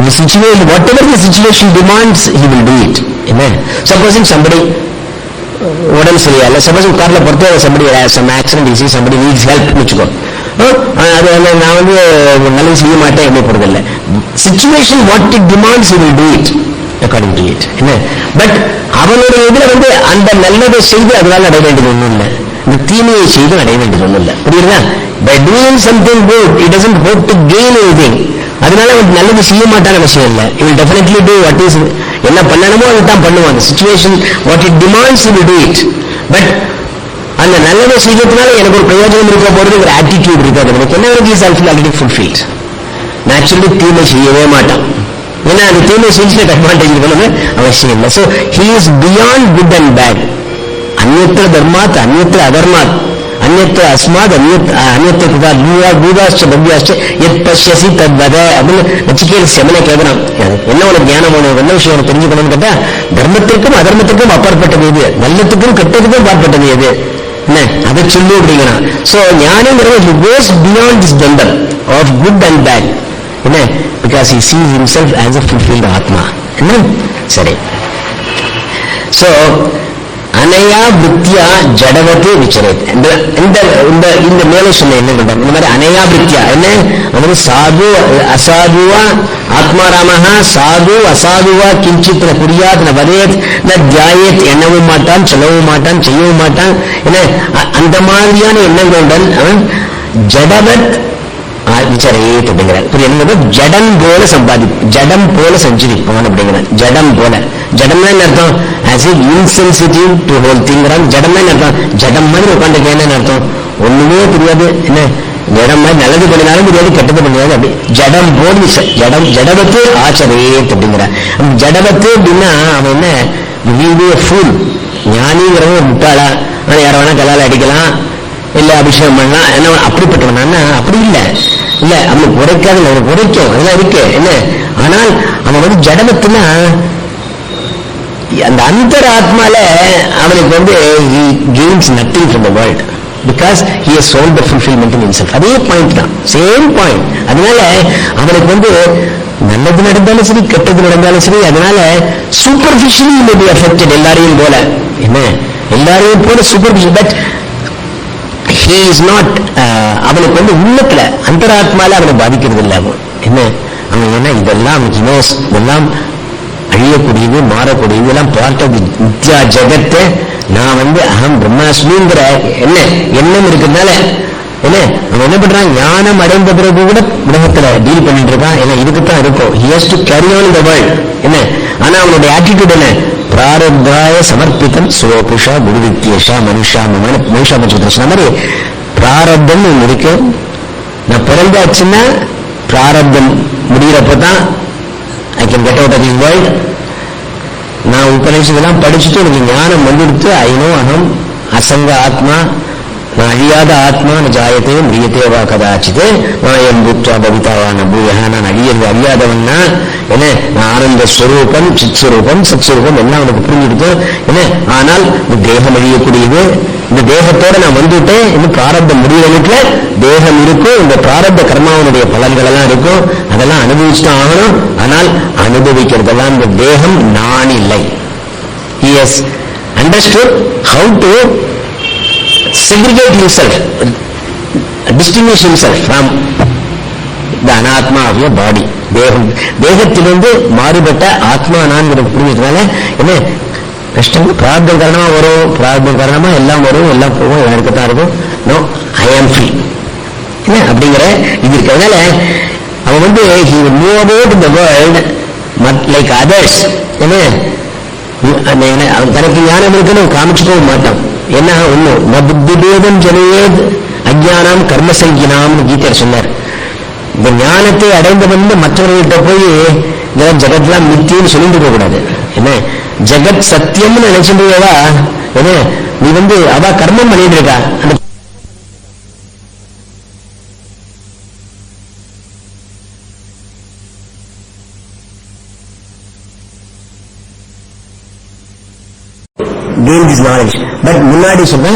The situation, whatever the situation demands, he will do it. Supposing somebody உடம்பு சரியில்லை, சப்போஸ் கார்ல பொறுத்து somebody has some accident, you see somebody needs help வச்சுக்கோ. அது நான் நல்லது செய்ய மாட்டேன் எப்படி போறதில்லை. Situation what it demands, he will do it according to it. But அவனுடைய இதுல அந்த நல்லதை செய்து அதனால அடைய வேண்டியது ஒன்றும் இல்லை, இந்த தீமையை செய்து அடைய வேண்டியது ஒன்றும் இல்லை. புரியுதா? By doing something good, he doesn't hope to gain anything. அதனால அவன் நல்லது செய்ய மாட்டான அவசியம் இல்லை. He will definitely do what is, என்ன பண்ணணுமோ அதை தான் பண்ணுவான். The situation what it demands, he will do it. But அந்த நல்லதை செய்யறதுனால எனக்கு ஒரு பிரயோஜனம் இருக்க போறது ஒரு ஆட்டிடியூட் இருக்காது. எனக்கு என்ன இருக்கு, இஸ் ஆல்ரெடி ஃபுல்ஃபில்ட். நேச்சுரலி தீமை செய்யவே மாட்டான். ஏன்னா அந்த தீமை செஞ்சு அட்வான்டேஜ் இருக்கணும்னு அவசியம் இல்லை. So he is beyond good and bad. அந்நியத்திர தர்மாத் அந்நியத்திர அதர்மாத் அந்நியத்திர அஸ்மாத் அந்நியத்திர பூதாஷ்ட பவ்யாஷ்ட எத் பஷ்யசி தத் வத அப்படின்னு நச்சிகேத செமனை கேட்கிறான். என்ன உனக்கு ஞானம் வேணும், என்ன விஷயம் உனக்கு தெரிஞ்சுக்கணும்னு கேட்டா, தர்மத்திற்கும் அதர்மத்திற்கும் அப்பாற்பட்டது எது, நல்லத்துக்கும் கெட்டதுக்கும் அப்பாற்பட்டது எது, அதை சொல்லு அப்படிங்கிறான். ஸோ ஞானிங்கிறது goes beyond this gender of good and bad. Because he sees himself as a fulfilled ஆத்மா. சரி. ஸோ அனையா வித்யா ஜடவத்து விச்சரத். இந்த மேலே சொன்ன என்ன பண்றாங்க, இந்த மாதிரி அனையா வித்யா என்ன, அவரு சாது அசாதுவா ஆத்மாராமஹா சாது அசாதுவா கிஞ்சித் ந குரியாத் ந வதேத் ந தியாயத், எண்ணவும் மாட்டான், சொல்லவும் மாட்டான், செய்யவும் மாட்டான். என்ன அந்த மாதிரியான எண்ணங்களுடன் அவன் ஜடவத் விசாரேத் அப்படிங்கிறார். என்ன ஜடம் போல ஜடம் போல சஞ்சரிப்பான் அப்படிங்கிறான். ஜடம் போல, ஜடம்னா என்ன அர்த்தம், as it insensitive to whole திங்கிறான். ஜடம்னா என்ன அர்த்தம், ஜடம் மாதிரி உட்காந்துருக்க என்ன அர்த்தம், ஒண்ணுமே தெரியாது. என்ன ஜடம் மாதிரி நல்லது பண்ணினாலும் தெரியாது, கெட்டது பண்ணினாலும் அப்படி ஜடம் போல் ஜடம் ஜடவத்து ஆச்சரேத் அப்படிங்கிறான். ஜடவத்து அப்படின்னா அவன் என்ன ஃபுல் ஞானிங்கிறவன் முட்டாளா, யார வேணா கலால அடிக்கலாம், இல்ல அபிஷேகம் பண்ணலாம், என்ன அப்படிப்பட்டவன் அப்படி இல்லை. இல்ல அவனுக்கு உரைக்காது, அவனுக்கு உரைக்கும், அதெல்லாம் இருக்கு. என்ன ஆனால் அவன் ஜடவத்துனா அந்த அந்தர ஆத்மால அவனுக்கு வந்து he gains nothing from the world because he has sold the fulfillment in himself. அதே பாயிண்ட் தான், சேம் பாயிண்ட். அதனால அவனுக்கு வந்து நல்லது நடந்தாலும் சரி கெட்டது நடந்தாலும் சரி, அதனால சூப்பர்ஃபிஷியலி may be affected, எல்லாரையும் போல, என்ன எல்லாரையும் போல superficial, but he is not அவனுக்கு வந்து உள்ளத்துல அந்தராத்மால அவனை பாதிக்கிறது இல்லை. அவன் என்ன அவன் ஏன்னா இதெல்லாம் இதெல்லாம் அழியக்கூடியது, மாறக்கூடியது, இதெல்லாம் பார்ட் ஆஃப் வித்யா ஜெகத்தை நான் வந்து அகம் பிரம்மாஸ்மிங்கிற எண்ணம் இருக்கிறதுனால என்ன அவன் என்ன பண்றான், ஞானம் அடைந்த பிறகு கூட உலகத்துல டீல் பண்ணிட்டு இருக்கான். ஏன்னா இதுக்குத்தான் இருக்கும், he has to carry on the world. என்ன ஆனா அவனுடைய ஆட்டிடியூட் என்ன, பிராரப்தாய சமர்ப்பித்தம் சுவபுஷா குருவித்யேஷா மனுஷா மனுஷா பட்ச மாதிரி பிராரப்தம் ஒன்று இருக்கு. நான் பிறந்தாச்சுன்னா பிராரப்தம் முடிகிறப்பதான் I can get out of this world. நான் உபநிஷதெல்லாம் படிச்சுட்டு எனக்கு ஞானம் வந்துடுத்து, ஐ நோ அகம் அசங்க ஆத்மா, நான் அழியாத ஆத்மா, ஜாயத்தே மிரியத்தே வா கதாச்சித்து மாயம் பூத்வா பவிதாவான பூயா, நான் அறியாதவன்னா என்ன, நான் ஆனந்த ஸ்வரூபம் சித் ஸ்வரூபம் சத் ஸ்வரூபம் எல்லாம் அவனுக்கு புரிஞ்சுடுத்து. என்ன ஆனால் இந்த தேகம் அழியக்கூடியது, இந்த தேகத்தோட நான் வந்துட்டேன், இன்னும் பிராரப்தம் முடியல, தேகம் இருக்கும், இந்த பிராரப்த கர்மாவனுடைய பலன்கள் எல்லாம் இருக்கும், அதெல்லாம் அனுபவிச்சுட்டு ஆகணும். ஆனால் அனுபவிக்கிறதெல்லாம் இந்த தேகம் நான் இல்லை. He has understood how to segregate himself, distinguish himself from the anatma of your body. தேகத்திலிருந்து மாறுபட்ட ஆத்மா நான் புரிஞ்சதுனால என்ன கஷ்டம் பிரார்த்தம் காரணமா வரும், பிரார்த்தம் காரணமா எல்லாம் வரும், எல்லாம் போகும், எல்லாம் இருக்கத்தான் இருக்கும். நோ ஐ ஆம் ஃப்ரீ என்ன அப்படிங்கிற இது இருக்கிறதுனால அவன் வந்து he will move about in the world like others. என்ன அவன் தனக்கு ஞானம் இருக்குன்னு காமிச்சுக்கவும் மாட்டான். என்ன ஒண்ணும் ந புத்திபேதம் ஜனேத் அஜ்ஞானம் கர்மசங்கினாம்னு கீதையர் சொன்னார். இந்த ஞானத்தை அடைந்தவன் மற்றவர்கள்ட்ட போய் இதெல்லாம் ஜெகத்லாம் மித்தின்னு சொல்லிட்டு போக கூடாது. என்ன ஜெகத் சத்தியம்னு நினைச்சுட்டுவா, என்ன நீ வந்து அவ கர்மம் பண்ணிட்டு இருக்கா, அந்த gain this knowledge. But முன்னாடி சொன்ன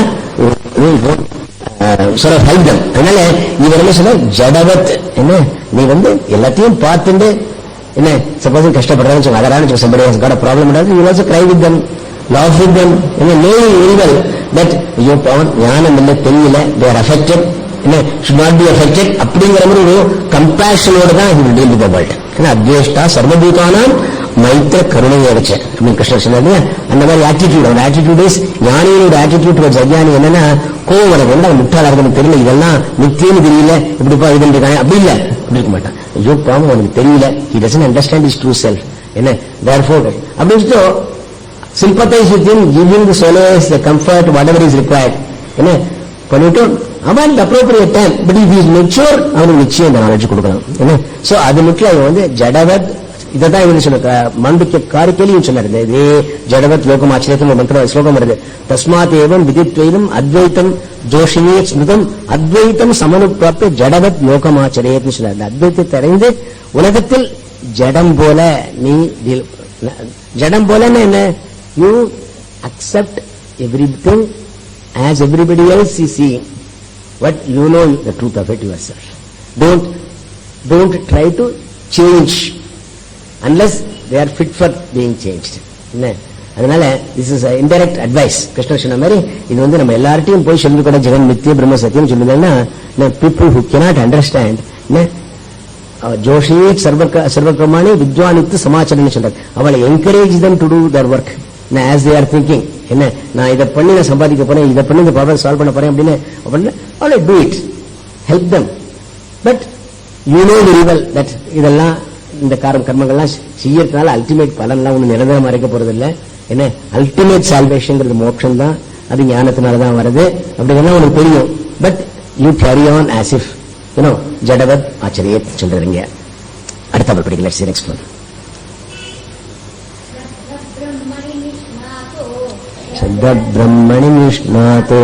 sort of help them. அதனால இவர் என்ன சொன்ன ஜடவத், என்ன நீ வந்து எல்லாத்தையும் பார்த்துட்டு என்ன சப்போஸ் கஷ்டப்படுறான்னு சொல்ல அதரான்னு somebody has got a problem, you will also cry with them, laugh with them, knowing very well that your power ஞானம் இல்லை தெரியல, they are affected, என்ன should not be affected அப்படிங்கிற மாதிரி ஒரு கம்பேஷனோட தான் he will deal with the world. ஏன்னா அத்வேஷ்டா சர்வபூதானாம் மைத்திர கருணையை அடைச்ச அப்படின்னு கிருஷ்ணர் சொன்னாரு. அந்த மாதிரி ஆட்டிடியூட், அவன் ஆட்டிடியூட் இஸ் ஞானியோட ஆட்டிடியூட் டுவர்ட்ஸ் அஜ்ஞானி என்னன்னா கோவம் வரது, என்ன முட்டாளா இருக்கணும் தெரியல, இதெல்லாம் நித்தியன்னு தெரியல, இப்படிப்பா இது இருக்காங்க அப்படி இல்ல, அப்படி இருக்க மாட்டான். ஐயோ பாவம் அவனுக்கு தெரியல, he doesn't understand his true self, என்ன therefore அப்படின்னு சொல்லிட்டு sympathize with him, give him the solace, the comfort, whatever is required, என்ன பண்ணிட்டு அவன் appropriate time, but if he is mature அவனுக்கு நிச்சயம் இந்த நாலேஜ் கொடுக்கலாம். என்ன சோ அது மட்டும் அவன் வந்து ஜடவத் இதான் இவங்க சொல்ல மாண்டிக்ய காரிக்கையிலையும் சொன்னார். இதே ஜடவத் லோகம் ஆச்சரியத்தும் மந்திர ஸ்லோகம் வருது. தஸ்மாத் ஏவம் விதித்வைதம் அத்வைத்தம் ஜோஷினே ஸ்மிருதம் அத்வைத்தம் சமனுப்பிராப்த ஜடவத் லோகம் ஆச்சரியத்துன்னு சொன்னார். இந்த அத்வைத்தத்தை அறிந்து உலகத்தில் ஜடம் போல நீ ஜடம் போல என்ன, you accept everything as everybody else is seeing, but you know the truth of it yourself. Don't try to change unless they are fit for being changed. அதனால this is an indirect advice. கிருஷ்ணர் சொன்ன மாதிரி இது வந்து நம்ம எல்லார்ட்டையும் போய் சொல்லி கூட ஜெகன் நித்திய பிரம்ம சத்தியம் சொல்லுதுன்னா people who cannot understand Joshi சர்வகர்மாணி வித்வானித்து சமாச்சாரம்னு சொல்றாரு. அவளை encourage them to do their work as they are thinking. என்ன நான் இதை பண்ணி நான் சம்பாதிக்க போறேன், இதை பண்ணி இந்த ப்ராப்ளம் சால்வ் பண்ண போறேன் அப்படின்னு அவளை do it, help them, but you know very well that இதெல்லாம் இந்த கர்மங்கள்லாம் செய்யறதுனால அல்டிமேட் பலன்லாம் ஒண்ணு நிரந்தரமா இருக்க போறது இல்லை. என்ன அல்டிமேட் சால்வேஷன்ங்கிறது மோட்சம் தான், அது ஞானத்தினாலதான் வருது அப்படிங்கிறதா உனக்கு தெரியும். But you carry on as if ஜடவத் ஆச்சரியத் சொல்றீங்க. அடுத்த படிக்கல நெக்ஸ்ட் ஒன். பிரம்மணி நிஷ்ணாதோ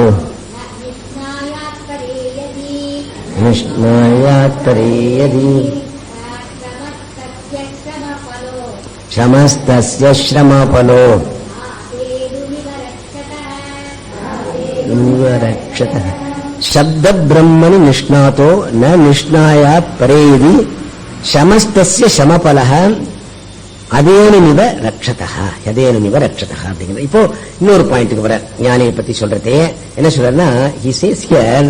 நிஷ்ணாயாத்பரேயதி க்ஷமஸ்தஸ்ய ஸ்ரமபலோ ரக்ஷதः சப்த பிரம்மணி நிஷ்ணாதோ ந நிஷ்ணாயாத் பரேதி சமஸ்தஸ்ய சமபலஹ அதேனுமிவ ரக்ஷதா யதேனுமிவ ரக்ஷதா அப்படிங்கிற. இப்போ இன்னொரு பாயிண்ட்டுக்கு வர ஞானியை பத்தி சொல்றதே என்ன சொல்றன்னா, he says here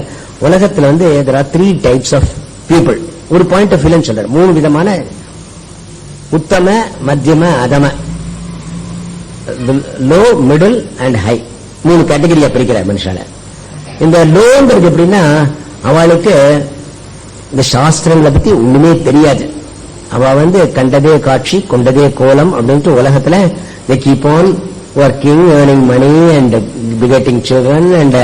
உலகத்துல வந்து there are 3 types of people. ஒரு பாயிண்ட் ஆஃப் வியூன்னு சொல்றாரு. 3 விதமான உத்தம மத்தியம அதம, லோ மிடில் அண்ட் ஹை, 3 கேட்டகரியா பிரிக்கிறார் மனுஷால. இந்த லோங்கிறது எப்படின்னா, அவளுக்கு இந்த சாஸ்திரங்களை பத்தி ஒண்ணுமே தெரியாது. அவ வந்து கண்டதே காட்சி கொண்டதே கோலம் அப்படின்ட்டு உலகத்துல they keep on working, earning money and begetting children and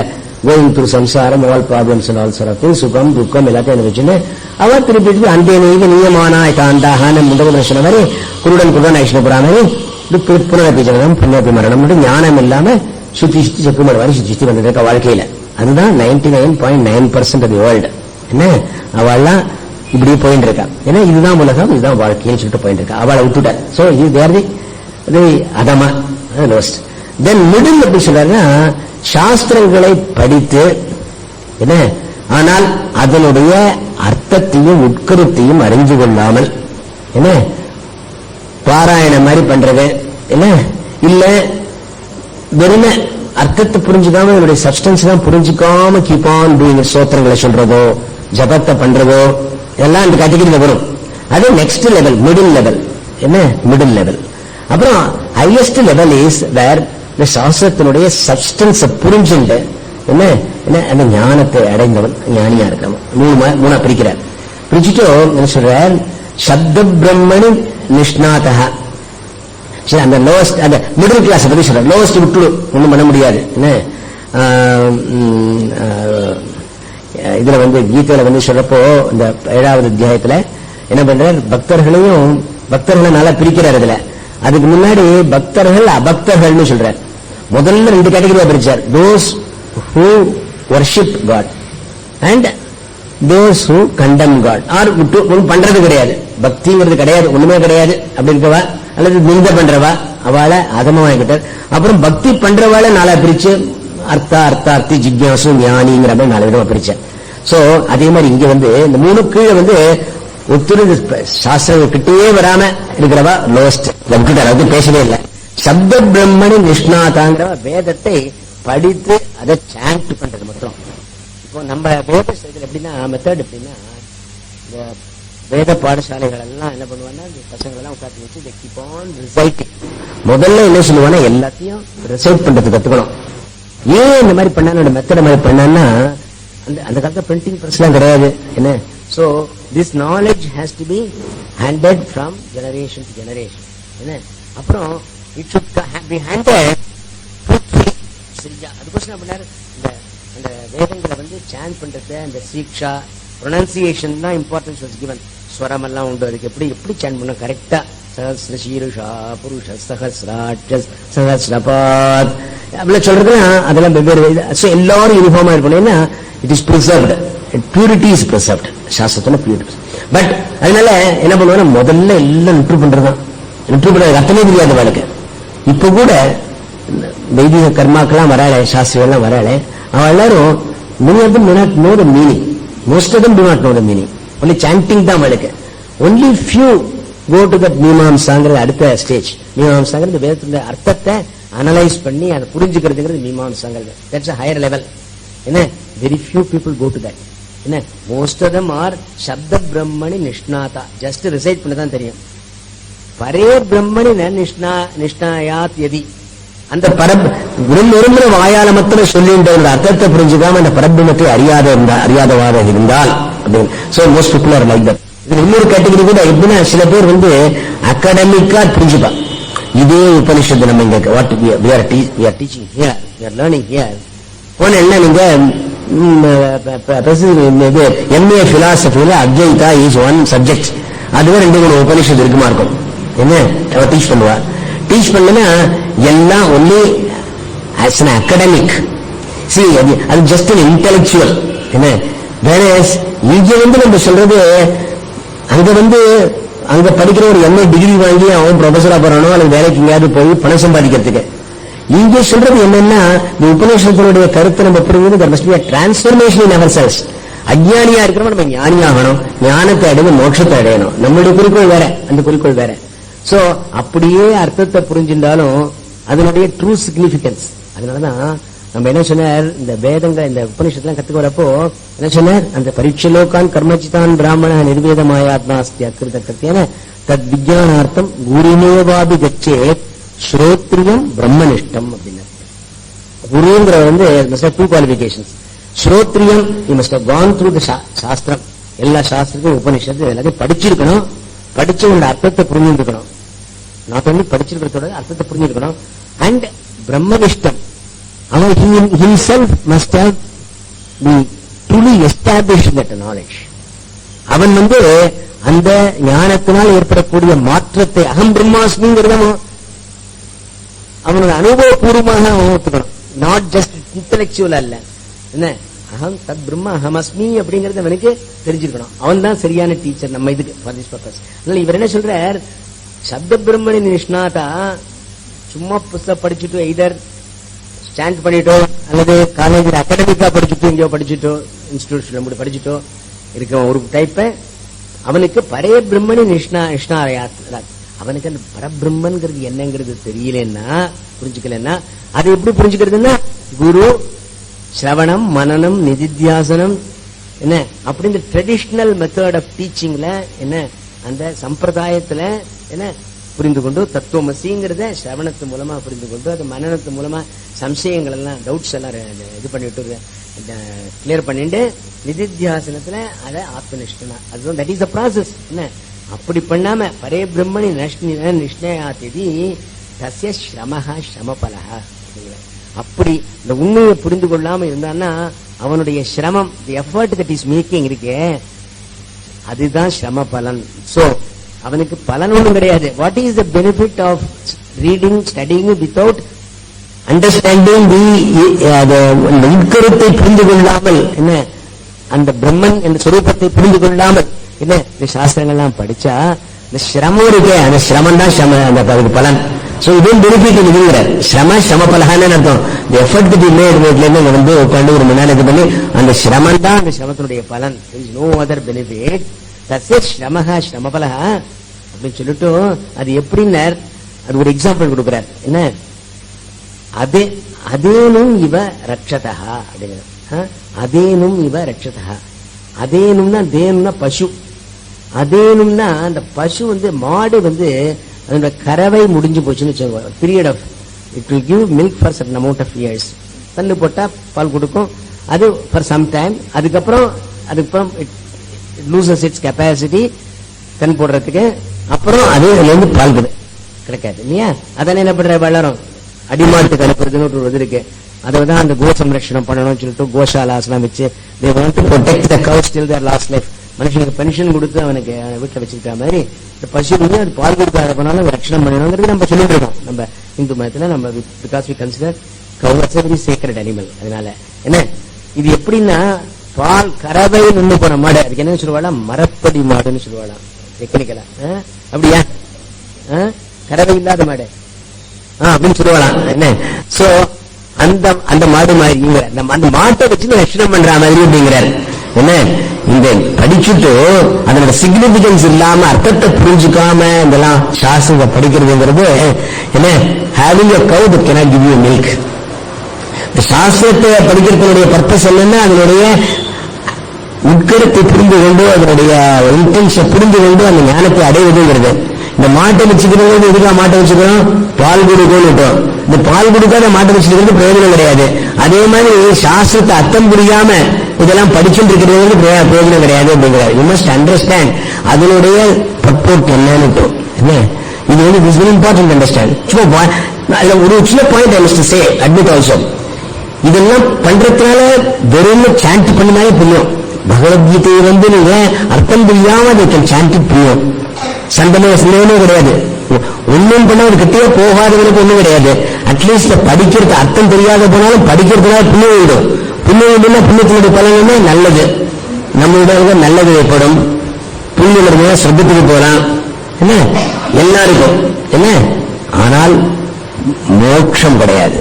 going through samsaram, all problems and all sort of things, சுகம் துக்கம் எல்லாத்தையும் அனுபவிச்சுன்னு அவ திருப்பி அந்த நியமானாய் தாண்டாகான முண்டகோபுர சொன்ன மாதிரி குருடன் குருடன் ஐஷ்ணபுரா மாதிரி புனரபிஜனம் புண்ணியபிமரணம் ஞானம் இல்லாம சுத்தி சுத்தி செக்குமட மாதிரி சுத்தி சுத்தி வந்துட்டு இருக்க வாழ்க்கையில. அதுதான் 99.9% ஆஃப் தி வேர்ல்டு. என்ன அவள்லாம் இப்படி போயிட்டு இருக்கா. ஏன்னா இதுதான் உலகம், இதுதான் வாழ்க்கைன்னு சொல்லிட்டு போயிட்டு இருக்கா. அவளை விட்டுட்டார். சோ இது தேர் தி அதமா லோஸ்ட். தென் மிடில் எப்படி சொல்றாருன்னா, சாஸ்திரங்களை படித்து என்ன ஆனால் அதனுடைய அர்த்தத்தையும் உட்கருத்தையும் அறிந்து கொள்ளாமல் என்ன பாராயணம் மாதிரி பண்றது என்ன இல்ல வெறும் அர்த்தத்தை புரிஞ்சுக்காம இதனுடைய சப்ஸ்டன்ஸ் தான் புரிஞ்சுக்காம கீப் ஆன் டூயிங் ஸ்தோத்திரங்களை சொல்றதோ ஜபத்தை பண்றதோ எல்லாம் இந்த கேட்டகரியில வரும். அது நெக்ஸ்ட் லெவல், மிடில் லெவல். என்ன மிடில் லெவல். அப்புறம் ஹையஸ்ட் லெவல் இஸ் வேர் இந்த சாஸ்திரத்தினுடைய சப்ஸ்டன்ஸ் புரிஞ்சுண்டு என்ன என்ன அந்த ஞானத்தை அடைந்தவன் ஞானியா இருக்கவன். மூணா பிரிக்கிறார். பிரிச்சுட்டு என்ன சொல்றார், சப்த பிரம்மணி நிஷ்ணாதா. சரி, அந்த லோவஸ்ட் அந்த மிடில் கிளாஸ் பத்தி சொல்ற. லோவஸ்ட் விட்டு ஒண்ணும் பண்ண முடியாது. என்ன இதுல வந்து கீதையில வந்து சொல்றப்போ இந்த 7வது அத்தியாயத்துல என்ன பண்றார், பக்தர்களை நல்லா பிரிக்கிறார். இதுல அதுக்கு முன்னாடி பக்தர்கள் அபக்தர்கள்னு சொல்றார். முதல்ல 2 கேட்டகரியா பிரிச்சார். Those who worship God and those who condemn God. ஆர் ஒன்றும் பண்றது கிடையாது, பக்திங்கிறது கிடையாது, ஒண்ணுமே கிடையாது அப்படி இருக்கவா அல்லது நிந்த பண்றவா அவளை அதமாகிட்டார். அப்புறம் பக்தி பண்றவாளை 4 பிரிச்சு அர்த்தார்த்தி ஜிக்யாசு ஞானிங்கிற மாதிரி 4 விதமா பிரிச்சேன். சோ அதே மாதிரி இங்க வந்து இந்த 3 கீழே வந்து ஒத்துரு சாஸ்திரங்கள் கிட்டே வராம இருக்கிறவா லோஸ்ட். அளவுக்கு பேசவே இல்லை. சப்த பிரம்மணி நிஷ்ணாதாங்கிற வேதத்தை படித்து அதை சாண்ட் பண்றது மட்டும். இப்போ நம்ம வேத எப்படின்னா மெத்தட் எப்படின்னா, இந்த வேத பாடசாலைகள் எல்லாம் என்ன பண்ணுவாங்கன்னா, இந்த பசங்களை எல்லாம் உட்காந்து வச்சு கீப் ஆன் ரிசைட்டிங். முதல்ல என்ன சொல்லுவானா, எல்லாத்தையும் ரிசைட் பண்றது கத்துக்கணும். ஏன் இந்த மாதிரி பண்ணா மெத்தட் மாதிரி பண்ணா, அந்த காலத்துல பிரிண்டிங் பிரஸ் எல்லாம் கிடையாது. என்ன so this knowledge has to be handed from generation to generation. என்ன அப்புறம் it should be handed truthfully. சரியா, அதுக்கோசம் என்ன பண்ணாரு, அந்த வேதங்களை வந்து சாண்ட் பண்றது, அந்த சீக்ஷா ப்ரொனன்சியேஷன் தான் இம்பார்ட்டன்ஸ் வாஸ் கிவன். ஸ்வரம் எல்லாம் உண்டு, அதுக்கு எப்படி சாண்ட் பண்ண கரெக்டா, சஹஸ்ர சீருஷா புருஷ சஹஸ்ராட்சஸ் சஹஸ்ரபாத் அப்படி சொல்றதுன்னா அதெல்லாம் வெவ்வேறு. எல்லாரும் யூனிஃபார்மா இருக்கணும். ஏன்னா it is preserved, purity is preserved, சாஸ்திரத்துல பியூரிட்டி. பட் அதனால என்ன பண்ணுவாங்க, முதல்ல எல்லாம் நிற்று பண்றதுதான். நிற்று பண்றது அர்த்தமே தெரியாது வாழ்க்கை. இப்ப கூட வைதிக கர்மாக்கெல்லாம் வராளே, சாஸ்திரிகள்லாம் வராளே, அவன் எல்லாரும் many of them do not know the meaning. Most of them do not know the meaning. Only chanting தான் அவளுக்கு. Only few go to that மீமாம்சாங்கிற அடுத்த ஸ்டேஜ். மீமாம்சாங்கிறது வேதத்துடைய அர்த்தத்தை அனலைஸ் பண்ணி அதை புரிஞ்சுக்கிறதுங்கிறது மீமாம்சாங்கிறது. That's a higher level. என்ன very few people go to that. என்ன most of them are சப்த பிரம்மணி நிஷ்ணாதா. ஜஸ்ட் ரிசைட் பண்ண தான் தெரியும். பரே பிரம்மணி நிஷ்ணாயாத் யதி. அந்த விரும்புகிற வாயால மட்டும் சொல்லின்ற அர்த்தத்தை புரிஞ்சுக்காம அந்த பரபிரம்மத்தை அறியாதவாக இருந்தால் அப்படின்னு. So most people are like that. இது இன்னொரு கேட்டகரி கூட எப்படின்னா, சில பேர் வந்து அகாடமிக்கா புரிஞ்சுப்பா. இதே உபனிஷத்து நம்ம இங்க what we are teaching here, we are learning here. போன என்ன நீங்க MA பிலாசபில அத்வைதா இஸ் ஒன் சப்ஜெக்ட். அதுவே 2-3 உபனிஷத்து இருக்குமா இருக்கும். என்ன அவ டீச் பண்ணுவா. டீச் பண்ணா எல்லாம் only as an academic. see அது ஜஸ்ட் an intellectual. என்ன whereas இங்க வந்து நம்ம சொல்றது, அங்க படிக்கிற ஒரு MA டிகிரி வாங்கி அவன் ப்ரொஃபஸரா போறானோ அல்லது வேலைக்கு எங்கேயாவது போய் பணம் சம்பாதிக்கிறதுக்கு. இங்கே சொல்றது என்னன்னா, இந்த உபநிஷத்தினுடைய கருத்தை நம்ம புரிஞ்சது, there must be a transformation in ourselves. அஞ்ஞானியா இருக்கிறோம், நம்ம ஞானியாகணும், ஞானத்தை அடைந்து மோட்சத்தை அடையணும். நம்மளுடைய குறிக்கோள் வேற, அந்த குறிக்கோள் வேற. சோ அப்படியே அர்த்தத்தை புரிஞ்சிருந்தாலும் அதனுடைய ட்ரூ சிக்னிபிகன்ஸ். அதனாலதான் நம்ம என்ன சொன்னார், இந்த வேதங்கள் இந்த உபநிஷத்துலாம் கத்துக்க வரப்போ என்ன சொன்னார், அந்த பரீட்சலோகான் கர்மச்சிதான் பிராமண நிர்வேதமாயாத்மாஸ்தி அக்கிருத கத்தியான தத் விஜயானார்த்தம் குருமேவாபி கச்சே ஸ்ரோத்ரியம் பிரம்மனிஷ்டம் அப்படின்னு. குருங்கிற வந்து டூ குவாலிபிகேஷன்ஸ். ஸ்ரோத்ரியம், you must have gone through the சாஸ்திரம், எல்லா சாஸ்திரத்தையும் உபநிஷத்து எல்லாத்தையும் படிச்சிருக்கணும், படிச்சு உங்களோட அர்த்தத்தை புரிஞ்சிருக்கணும். நாட் ஒன்லி படிச்சிருக்கிறதோட அர்த்தத்தை புரிஞ்சிருக்கணும். அண்ட் பிரம்மனிஷ்டம், அவன் himself must have been truly established that knowledge. அவன் வந்து அந்த ஞானத்தினால் ஏற்படக்கூடிய மாற்றத்தை அகம் பிரம்மாஸ்மிங்கிறத அவனோட அனுபவபூர்வமாக அவன் ஒத்துக்கணும். நாட் ஜஸ்ட் இன்டலெக்சுவல் அல்ல, என்ன அகம் தத் பிரம்ம அகமஸ்மி அப்படிங்கறது அவனுக்கு தெரிஞ்சிருக்கணும். அவன் தான் சரியான டீச்சர் நம்ம இதுக்கு ஃபார் திஸ் பர்பஸ். அதனால இவர் என்ன சொல்றார், சப்த பிரம்மணி நிஷ்ணாதா சும்மா புஸ்தகம் படிச்சுட்டு எய்தர் ஸ்டாண்ட் பண்ணிட்டோ அல்லது காலேஜில் அகாடமிக்கா படிச்சுட்டோ இங்கேயோ படிச்சுட்டோ இன்ஸ்டிடியூஷன் நம்ம படிச்சுட்டோ இருக்க ஒரு டைப்ப அவனுக்கு பரே பிரம்மணி நிஷ்ணாயாத். அவனுக்கு அந்த பரபிரம்மன்கிறது என்னங்கிறது தெரியலன்னா, புரிஞ்சுக்கலன்னா, அதை எப்படி புரிஞ்சுக்கிறதுன்னா குரு சிரவணம் மனனம் நிதித்தியாசனம் என்ன அப்படி இந்த ட்ரெடிஷனல் மெத்தட் ஆஃப் டீச்சிங்ல என்ன அந்த சம்பிரதாயத்துல என்ன புரிந்து கொண்டு தத்துவமசிங்கிறத சிரவணத்து மூலமா புரிந்து கொண்டு அது மனனத்து மூலமா சம்சயங்கள் எல்லாம் டவுட்ஸ் எல்லாம் இது பண்ணிட்டு கிளியர் பண்ணிட்டு நிதித்தியாசனத்துல அதை ஆத்மனிஷ்டனா, அதுதான் தட் இஸ் த ப்ராசஸ். என்ன அப்படி பண்ணாம பரே பிரம்மணி நிஷ்ணயாதி தஸ்ய ஸ்ரமஹ ஸ்ரமபலஹ. அப்படி இந்த உண்மையை புரிந்து கொள்ளாம இருந்தான்னா அவனுடைய சிரமம், the effort that is making இருக்கே, அதுதான் சிரம பலன். சோ அவனுக்கு பலன் ஒன்றும் கிடையாது. What is the benefit of reading studying without understanding the உட்கருத்தை புரிந்து கொள்ளாமல், என்ன அந்த பிரம்மன் என்ற சொரூபத்தை புரிந்து கொள்ளாமல் என்ன இந்த சாஸ்திரங்கள்லாம் படிச்சா இந்த சிரமம் இருக்கே, அந்த சிரமம் தான் அந்த பலன். சோ இதுவும் பெனிஃபிட் இருக்குங்கிறார். சிரம பலகான்னு அர்த்தம். தி எஃபர்ட் தி மேட் வீட்ல இருந்து வந்து உட்காந்து ஒரு மணி நேரம் இது பண்ணி அந்த சிரமம் தான் அந்த சிரமத்தினுடைய பலன். No other benefit. தஸ்ய ஸ்ரமஹ ஸ்ரமபலஹ அப்படின்னு சொல்லிட்டு அது எப்படின்னு அது ஒரு எக்ஸாம்பிள் கொடுக்கிறார். என்ன அதேனும் இவ ரட்சதா அப்படிங்கிற, அதேனும் இவ ரட்சதா. அதேனும்னா தேனும்னா பசு, அதேனும்னா அந்த பசு வந்து மாடு வந்து அதோட கறவை முடிஞ்சு போச்சுன்னு வச்சுக்கோங்க, period of it will give milk for certain amount of years. தண்ணு போட்டா பால் கொடுக்கும் அது ஃபார் சம் டைம். அதுக்கப்புறம் இட் லூசஸ் இட்ஸ் கெப்பாசிட்டி தன் போடுறதுக்கு. அப்புறம் அது இருந்து பால் கிடைக்காது இல்லையா. அதானே என்ன பண்ற வளரும் அடிமாட்டுக்கு அனுப்புறதுன்னு ஒரு இது இருக்கு. அதான் அந்த கோ சம்ரட்சணம் பண்ணணும்னு சொல்லிட்டு கோஷாலாஸ் எல்லாம் வச்சு they want to protect the cows till their last life. மனுஷனுக்கு பென்ஷன் கொடுத்து அவனுக்கு வீட்டுல வச்சிருக்கிற மாதிரி இந்த பசு வந்து அது பால் கொடுக்காத போனாலும் ரட்சணம் பண்ணணுங்கிறது நம்ம சொல்லிட்டு இருக்கோம் நம்ம இந்து மதத்துல. நம்ம because we consider cow as a very sacred animal. அதனால என்ன இது எப்படின்னா பால் கறவை நின்று போன மாடு, அதுக்கு என்ன சொல்லுவாடா மரப்படி மாடுன்னு சொல்லுவாடா டெக்னிக்கலா. அப்படியா கறவை இல்லாத மாடு அப்படின்னு சொல்லுவாளாம். என்ன சோ அந்த மாடு மாதிரி அந்த மாட்டை வச்சு ரட்சணம் பண்ற மாதிரி அப்படிங்கிறார். என்ன இந்த படிச்சுட்டு அதோட சிக்னிபிகன்ஸ் இல்லாம அர்த்தத்தை புரிஞ்சுக்காம இதெல்லாம் சாஸ்திரத்தை படிக்கிறதுங்கிறது என்ன having a cow that cannot give you milk. சாஸ்திரத்தை படிக்கிறதுடைய பர்பஸ் என்னன்னா அதனுடைய உட்கருத்தை புரிந்து கொண்டு அதனுடைய இன்டென்ஷனை புரிந்து கொண்டு அந்த ஞானத்தை அடைவதுங்கிறது. இந்த மாட்டை வச்சுக்கிறது எதுக்காக மாட்டை வச்சுக்கிறோம், பால் கொடுக்கணும். இந்த பால் கொடுக்காத மாட்டை வச்சுக்கிறது பிரயோஜனம் கிடையாது. அதே மாதிரி சாஸ்திரத்தை அர்த்தம் புரியாம இதெல்லாம் படிச்சுட்டு இருக்கிறது பிரயோஜனம் கிடையாது அப்படிங்கிறார். யூ மஸ்ட் அண்டர்ஸ்டாண்ட் அதனுடைய பர்போர்ட் என்னன்னு. இது வந்து இஸ் வெரி இம்பார்ட்டன்ட் அண்டர்ஸ்டாண்ட். ஒரு சின்ன point I must say admit also. இதெல்லாம் பண்றதுனால வெறும் சாண்ட் பண்ணினாலே புரியும். பகவத்கீதையை வந்து நீங்க அர்த்தம் புரியாம அதை சாண்ட் புரியும். சந்தேகமே கிடையாது. ஒன்னும் பண்ண ஒரு கிட்டே போகாதவங்களுக்கு ஒண்ணும் கிடையாது. அட்லீஸ்ட் படிக்கிறது அர்த்தம் தெரியாத போனாலும் படிக்கிறதுனால புண்ணியம் விடும். புண்ணியம் விடுனா புண்ணியத்தினுடைய பலன் என்ன நல்லது, நம்மளுடைய நல்லது ஏற்படும். புண்ணியம் இருந்தா சொர்க்கத்துக்கு போகலாம் என்ன எல்லாருக்கும் என்ன. ஆனால் மோட்சம் கிடையாது.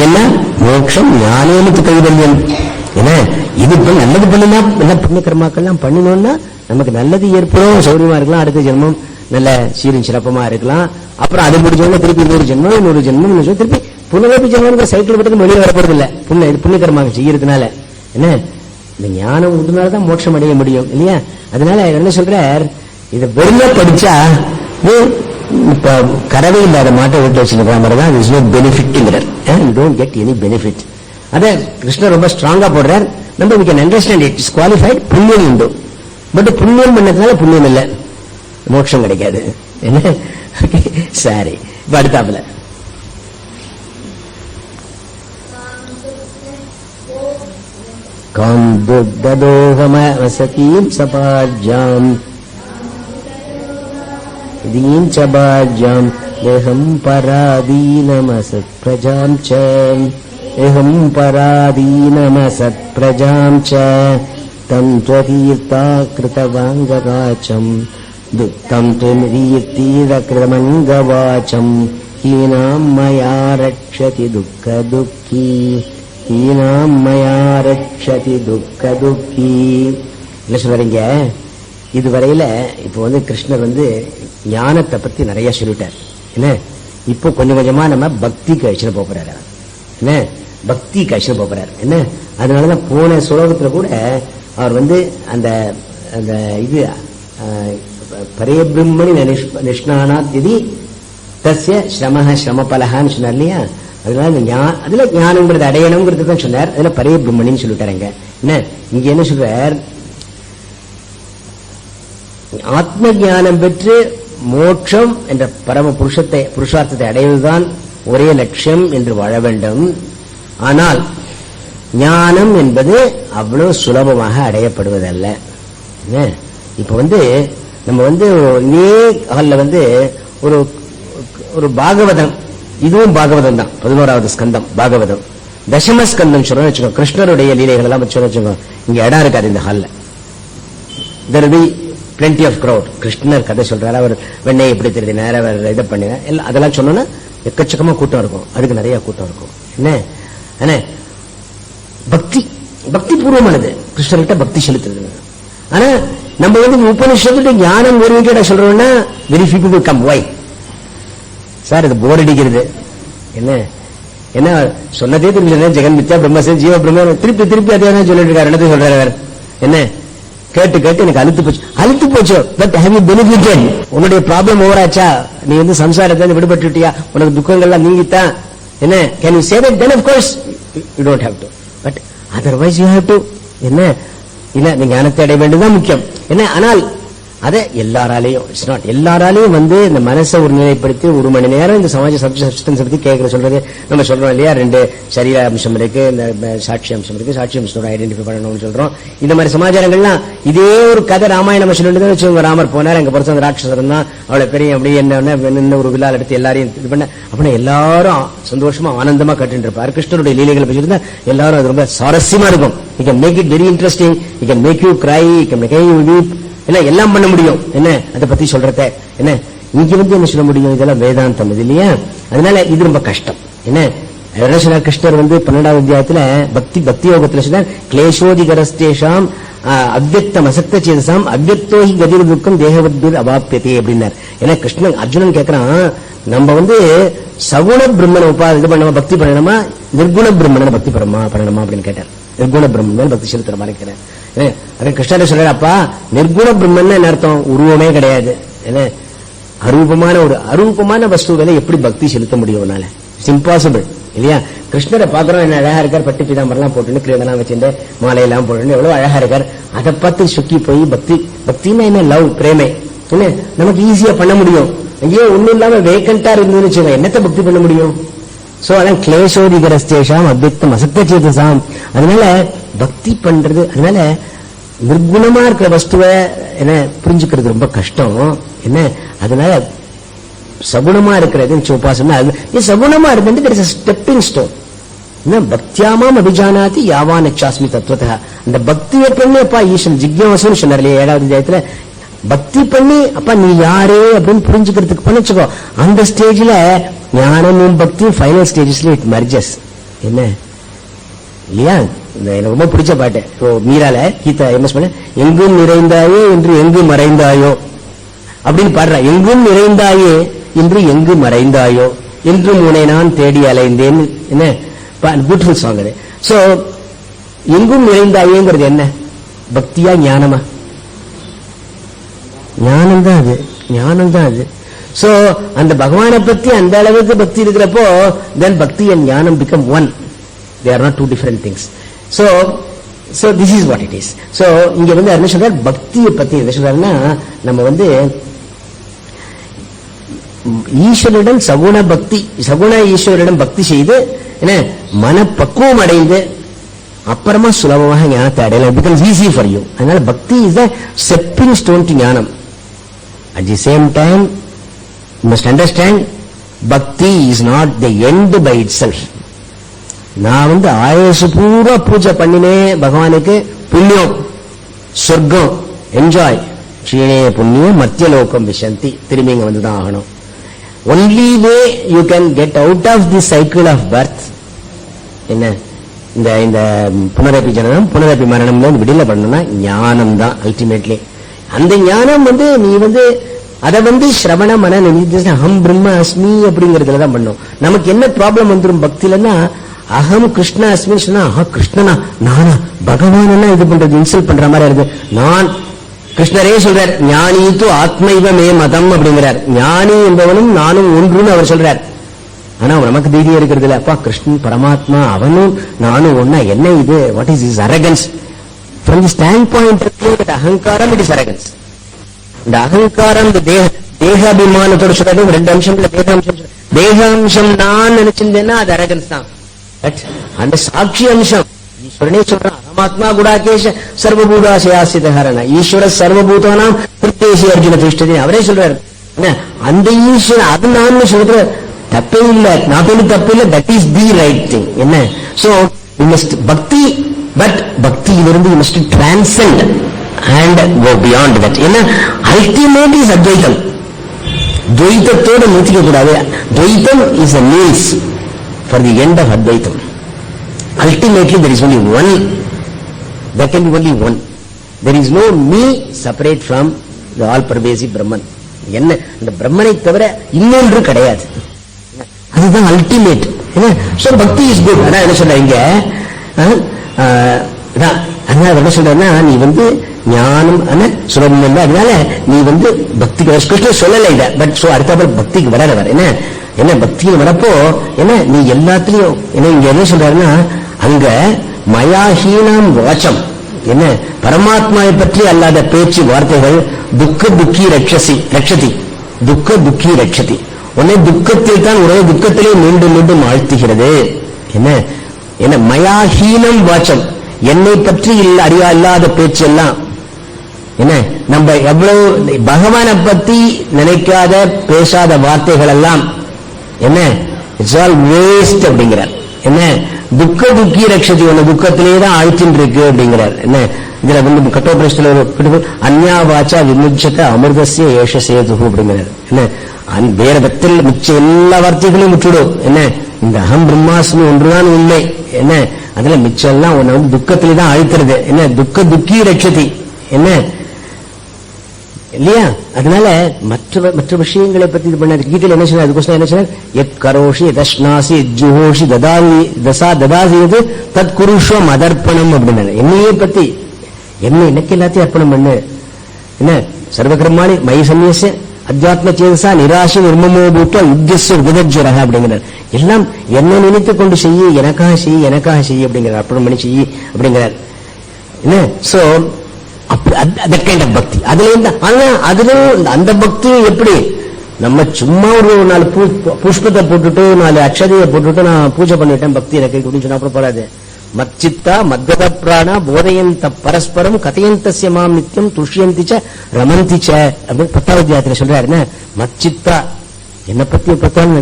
ஏன்னா மோட்சம் ஞானேனுக்கு கைவல்யம். ஏன்னா இது நல்லது பண்ணினா என்ன புண்ணிய கர்மாக்கள்லாம் பண்ணினோம்னா நமக்கு நல்லது ஏற்படும், சௌரியமா இருக்கலாம், அடுத்த ஜென்மம் நல்ல சீரும் சிறப்பமா இருக்கலாம். அப்புறம் அது முடிஞ்சவங்க திருப்பி 100 ஜென்மம் 100 ஜென்மம் திருப்பி புனரப்பி ஜென்மம் சைக்கிள் விட்டு வெளியே வரப்போறது இல்ல. புண்ணிய கர்மாக்கள் செய்யறதுனால என்ன இந்த ஞானம் உண்டுனாலதான் மோட்சம் அடைய முடியும் இல்லையா? அதனால என்ன சொல்றார், இதை வெறும படிச்சா இப்ப கரவே இல்லாத மாட்டை வீட்டு வச்சிருக்கிற மாதிரி தான் இஸ் நோ பெனிஃபிட்ங்கிறார். You don't get any benefit. அத கிருஷ்ணர் ரொம்ப ஸ்ட்ராங்கா போடுறார். நம்ம we can understand it is qualified. புண்ணியம் உண்டு, பட் புண்ணியம் பண்ணதுனால புண்ணியம் இல்லை, மோட்சம் கிடைக்காது. என்ன சரி, இப்ப அடுத்தாப்புல காந்துதோகமசதீம் சபாஜ்யாம் தீம் ச பாஜ்யாம் தேகம் பராதீனமசத் பிரஜாம் ச ஏகம் பராதீனமசத் பிரஜாம் ச தம் த்வதீர்த்தா கிருதவாங்கவாச்சம் துக்தம் துர்தீர்த்தீரகிருதமங்கவாச்சம் ஹீனாம் மயா ரக்ஷதி துக்க துக்கி ஹீனாம் மயா ரக்ஷதி துக்க துக்கி. என்ன சொல்றீங்க? இதுவரையில இப்போ கிருஷ்ணர் ஞானத்தை பத்தி நிறைய சொல்லிட்டார். என்ன இப்போ கொஞ்சம் கொஞ்சமா நம்ம பக்தி கழிச்சு போறாரு. என்ன பக்தி கழிச்சு போறாரு. என்ன அதனாலதான் போன ஸ்லோகத்துல கூட அவர் அந்த அந்த இது பரேபிரம்மணி நிஷ்ணானாத் இது தஸ்ய ஸ்ரமஹ ஸ்ரமபலஹான்னு சொன்னார் இல்லையா? அதனால அதுல ஞானம்ங்கிறது அடையணுங்கிறது தான் சொன்னார். அதுல பரேபிரம்மணின்னு சொல்லிட்டாருங்க. என்ன இங்க என்ன சொல்றார், ஆத்ம ஞானம் பெற்று மோட்சம் என்ற பரம புருஷார்த்தத்தை அடைவதுதான் ஒரே லட்சியம் என்று வாழ வேண்டும். ஆனால் ஞானம் என்பது அவ்வளவு சுலபமாக அடையப்படுவதல்ல. இப்ப நம்ம இதே ஹால்ல ஒரு ஒரு பாகவதம், இதுவும் பாகவதம் தான், 11வது ஸ்கந்தம் பாகவதம், தசம ஸ்கந்தம் சொல்றோம் வச்சுக்கோ, கிருஷ்ணருடைய லீலைகள் எல்லாம் வச்சுக்கோ. இங்க இடம் இருக்காது இந்த ஹால்ல. there will be plenty of crowd. கிருஷ்ணர் கதை சொல்றாரு, அவர் வெண்ணெய் எப்படி திருடினார், அவர் இதை பண்ணினார், எல்லாம் அதெல்லாம் சொன்னோன்னா எக்கச்சக்கமா கூட்டம் இருக்கும். அதுக்கு நிறைய கூட்டம் இருக்கும். என்ன பக்தி பக்தி பூர்வமானது, கிருஷ்ணர்கிட்ட பக்தி செலுத்துறது. ஆனா நம்ம உபநிஷத்துட்டு ஞானம் ஓரியன்டா சொல்றோம்னா very few people come. why sir? இது போர் அடிக்கிறது. என்ன என்ன சொன்னதே தெரியல, ஜெகன் மித்யா பிரம்மசே ஜீவ பிரம்ம திருப்பி திருப்பி அதே தான் சொல்லிட்டு இருக்காரு. என்னது சொல்றாரு அவர்? என்ன கேட்டு கேட்டு எனக்கு அழுத்து போச்சு. But have you benefited? உன்னுடைய ப்ராப்ளம் ஓவராச்சா? நீ சம்சாரத்தை விடுபட்டுட்டியா? உனக்கு துக்கங்கள்லாம் நீங்கித்தான்? என்ன can you say that? Then of course you don't have to, but otherwise you have to. என்ன இல்ல, நீ ஞானத்தை அடைய வேண்டியதுதான் முக்கியம். என்ன ஆனால் அதை எல்லாராலையும் எல்லாராலையும் இந்த மனசை ஒரு நிலைப்படுத்தி 1 மணி நேரம் இந்த சமாஜ சப்ஸ்டன்ஸ் பத்தி கேட்கிற சொல்றது நம்ம சொல்றோம் இல்லையா? 2 சரீர அம்சம் இருக்கு, இந்த சாட்சி அம்சம் இருக்கு, சாட்சி அம்சத்தோட ஐடென்டிஃபை பண்ணணும்னு சொல்றோம். இந்த மாதிரி சமாச்சாரங்கள்லாம் இதே ஒரு கதை ராமாயணம் சொல்லிட்டு வச்சுக்கோங்க. ராமர் போனார், அங்க பொறுத்த ராட்சசரம் தான், அவளை பெரிய அப்படி என்ன ஒரு விழா எடுத்து எல்லாரையும் இது பண்ண அப்படின்னா எல்லாரும் சந்தோஷமா ஆனந்தமா கட்டு இருப்பார். கிருஷ்ணருடைய லீலைகளை வச்சிருந்தா எல்லாரும் அது ரொம்ப சுவாரஸ்யமா இருக்கும். You can make it very interesting, you can make you cry, you can make you weep, எல்லாம் பண்ண முடியும். என்ன அதை பத்தி சொல்றத என்ன இங்க என்ன சொல்ல முடியும்? இதெல்லாம் வேதாந்தம் இது இல்லையா? அதனால இது ரொம்ப கஷ்டம். என்ன சொன்னார் கிருஷ்ணர் 12வது அத்தியாயத்துல பக்தி யோகத்துல சொன்னார், கிளேஷோதிகரஸ்தேஷாம் அவ்யக்தம் அசக்த சேதசாம் அவ்யக்தோஹி கதிர் துக்கம் தேகவத்பீர் அவாப்பியதே அப்படின்னார். ஏன்னா கிருஷ்ணன் அர்ஜுனன் கேட்கறான், நம்ம சகுண பிரம்மனை இது பண்ணணுமா, பக்தி பண்ணணுமா, நிர்குண பிரம்மனை பக்தி பண்ணணுமா அப்படின்னு கேட்டார். நிர்குண பிரம்மன் பக்தி செலுத்துற மாதிரி இருக்கிறேன். அதே கிருஷ்ணர் சொல்றாரு, அப்பா நிர்குண பிரம்மன் என்ன அர்த்தம்? உருவமே கிடையாது. என்ன அரூபமான வஸ்துகளை எப்படி பக்தி செலுத்த முடியும்? இட்ஸ் இம்பாசிபிள் இல்லையா? கிருஷ்ணரை பாக்குறோம், என்ன அழகா இருக்கார், பட்டு பீதாம்பரம் போட்டு கிரீடெல்லாம் வச்சிருந்து மாலையெல்லாம் போட்டு எவ்வளவு அழகா இருக்கார். அதை பார்த்து சுக்கி போய் பக்தின்னா என்ன? லவ், பிரேமை என்ன நமக்கு ஈஸியா பண்ண முடியும். ஐயோ ஒண்ணும் இல்லாம வேக்கண்டா இருந்ததுன்னு வச்சுக்கோங்க, என்னத்தை பக்தி பண்ண முடியும்? சோ அதான் கிளேஷோதிகரஸ்தேஷாம் அத்வைத்தம் அசக்த சேதசாம். அதனால பக்தி பண்றது, அதனால நிர்குணமா இருக்கிற வஸ்துவை என்ன புரிஞ்சுக்கிறது ரொம்ப கஷ்டம். என்ன அதனால சகுணமா இருக்கிறது உபாசனை, சகுணமா இருந்து ஸ்டெப்பிங் ஸ்டோன். பக்தியாமாம் அபிஜானாதி யாவான் சாஸ்மி தத்துவத்தா. அந்த பக்தியை பண்ணப்பா ஈஸ்வரன் ஜிக்யாசுன்னு சொன்னார் இல்லையா 7வது அத்தியாயத்துல, பக்தி பண்ணி அப்ப நீ யாரு அப்படின்னு புரிஞ்சுக்கிறதுக்கு பண்ணிச்சுக்கோ. அந்த ஸ்டேஜ்ல ஞானமும் பக்தி ஃபைனல் ஸ்டேஜஸ்ல இட் மர்ஜஸ். என்ன இல்லையா? எனக்கு ரொம்ப பிடிச்ச பாட்டு மீரால கீதா எம்எஸ் பண்ண, எங்கும் நிறைந்தாயே என்று எங்கு மறைந்தாயோ அப்படின்னு பாடுறா. எங்கும் நிறைந்தாயே என்று எங்கு மறைந்தாயோ என்று உன்னை நான் தேடி அலைந்தேன். என்ன பியூட்டிஃபுல் சாங் அது. சோ எங்கும் நிறைந்தாயேங்கிறது என்ன? பக்தியா ஞானமா? ஞானம் தான் அது, ஞானம் தான் அது. சோ அந்த பகவானை பத்தி அந்த அளவுக்கு பக்தி இருக்கிறப்போ then பக்தி and ஞானம் become one. They are not two different things. So this is what it is. So இங்க வந்து என்ன சொல்றார்? பக்தியை பத்தி என்ன சொல்றாருன்னா, நம்ம ஈஸ்வரிடம் சகுண பக்தி, சகுண ஈஸ்வரிடம் பக்தி செய்து என்ன மனப்பக்குவம் அடைந்து அப்புறமா சுலபமாக ஞானத்தை அடையலாம். becomes easy for you. அதனால பக்தி is a stepping stone to ஞானம். At the same time you must understand bhakti is not the end by itself. நான் ஆயுசு பூரா பூஜை பண்ணினே பகவானுக்கு புண்ணியம் சொர்க்கம் என்ஜாய் க்ஷீணே புண்ணியம் மத்தியலோகம் விசந்தி, திரும்பி இங்க வந்துதான் ஆகணும். Only way you can get out of the cycle of birth என்ன இந்த புனரப்பி ஜனனம் புனரப்பி மரணம்ல விடுதலை பண்ணணும்னா ஞானம் தான் அல்டிமேட்லி. அந்த ஞானம் நீ அதை சிரவண மன நிதிஷ்ட அகம் பிரம்ம அஸ்மி அப்படிங்கறதுல தான் பண்ணும். நமக்கு என்ன ப்ராப்ளம் வந்துடும் பக்திலன்னா, அகம் கிருஷ்ண அஸ்மி சொன்னா கிருஷ்ணனா நானா பகவானா இது பண்றது இன்சல்ட் பண்ற மாதிரி இருக்கு. நான் கிருஷ்ணரே சொல்றார், ஞானி து ஆத்மைவ மே மதம் அப்படிங்கிறார். ஞானி என்பவனும் நானும் ஒன்றுன்னு அவர் சொல்றார். ஆனா நமக்கு தைரியம் இருக்கிறது இல்ல. அப்பா கிருஷ்ணன் பரமாத்மா அவனும் நானும் ஒன்னா, என்ன இது? What is is arrogance? From the standpoint of அகங்காரம் இட் இஸ் அரகன்ஸ். இந்த அகங்காரம் இந்த தேகாபிமானத்தோட சொல்றது ரெண்டு அம்சம்ல தேகாம்சம் நான் நினைச்சிருந்தேன்னா அது அரகன்ஸ் தான். அந்த சாட்சி அம்சம் ஈஸ்வரனே சொல்றான், பரமாத்மா குடாகேஷ சர்வபூதாசயாசிதஹரண ஈஸ்வர சர்வபூதானாம் பிரத்யேசி அர்ஜுன திருஷ்டதி அவரே சொல்றாரு. அந்த ஈஸ்வரன் அது நான் சொல்ற தப்பே இல்லை, நாட் ஒன்லி தப்பு இல்லை, that is the right thing. என்ன so you must bhakti, but பக்தியிலிருந்து you must transcend and go beyond that. என்ன ultimate is advaitam. துவைத்தத்தோடு நிறுத்திக்க கூடாது. Dvaitam is a means for the end of advaitam. Ultimately there is only one. There can be only one. There is no me separate from the all pervasive Brahman. என்ன இந்த பிரம்மனை தவிர இன்னொன்று கிடையாது. அதுதான் அல்டிமேட். சோ பக்தி இஸ் குட். அதான் என்ன சொல்றீங்க, என்ன சொல்றேன்னா நீ ஞானம் சுலபம் இல்லை. அதனால நீ பக்திக்கு கிருஷ்ணன் சொல்லலை இதை, பட் சோ அடுத்த பக்திக்கு வர என்ன பக்தியில் வரப்போ என்ன நீ எல்லாத்திலையும் என்ன இங்க என்ன சொல்றாருன்னா, அங்க மயாஹீனம் வாச்சம் என்ன பரமாத்மாவை பற்றி அல்லாத பேச்சு வார்த்தைகள் துக்கி ரட்சதி துக்கி ரட்சதி உன்னை துக்கத்தில் தான் ஒரே துக்கத்திலே மீண்டும் மீண்டும் ஆழ்த்துகிறது. என்ன மயாஹீனம் வாச்சம் என்னை பற்றி இல்லாத பேச்சு எல்லாம் என்ன நம்ம எவ்வளவு பகவானை பத்தி நினைக்காத பேசாத வார்த்தைகள் எல்லாம் என்ன இட்ஸ் ஆல் வேஸ்ட் அப்படிங்கிறார். என்ன துக்கி ரட்சதி உன்னை துக்கத்திலே தான் ஆழ்த்தின் இருக்கு அப்படிங்கிறார். என்ன இதுல கட்டோபரிஷ்டல ஒரு அந்யா வாச்சா விமுச்சத அமிர்தசிய ஏஷ சேது அப்படிங்கிறார். என்ன வேற பக்தில் மிச்ச எல்லா வார்த்தைகளையும் விட்டுடும். என்ன இந்த அகம் பிரம்மாஸ்மி ஒன்றுதான் உண்மை. என்ன அதுல மிச்சம் எல்லாம் உன்னை துக்கத்திலே தான் அழுத்துறது. என்ன துக்கி ரட்சதி என்ன இல்லையா? அதனால மற்ற விஷயங்களை பத்தி இது பண்ண கீதையில என்ன சொன்ன, அதுக்கோசம் என்ன சொன்ன, எத் கரோஷி தஷ்னாசி ஜுஹோஷி ததாசி தத் குருஷ்வம் அதர்ப்பணம் அப்படின்னு என்னையே பத்தி எனக்கு எல்லாத்தையும் அர்ப்பணம் பண்ணு. என்ன சர்வகர்மாணி மயி சன்னியச அத்தியாத்ம சேதசா நிராசி நிர்மமோ பூத்த யுத்தியஸ்ய உபதஜ்வரக அப்படிங்கிறார். எல்லாம் என்னை நினைத்து கொண்டு செய்ய, எனக்காக செய்ய அப்படிங்கிறார். அர்ப்பணம் பண்ணி செய்ய அப்படிங்கிறார். என்ன சோ that kind of பக்தி அதுல அந்த பக்தி எப்படி நம்ம சும்மா ஒரு 4 புஷ்பத்தை போட்டுட்டு 4 அக்ஷதையை போட்டுட்டு நான் பூஜை பண்ணிட்டேன் பக்தி எனக்கு அப்படின்னு சொன்னா கூட போறாது. மச்சித்தா மத்கத பிராணா போதையந்த பரஸ்பரம் கதையந்தஸ்ய மாம் நித்தியம் துஷ்யந்திச்ச ரமந்திச்ச அப்படின்னு 10வது அத்தியாயத்துல சொல்றாரு. மச்சித்தா என்ன பத்தி பத்தாம்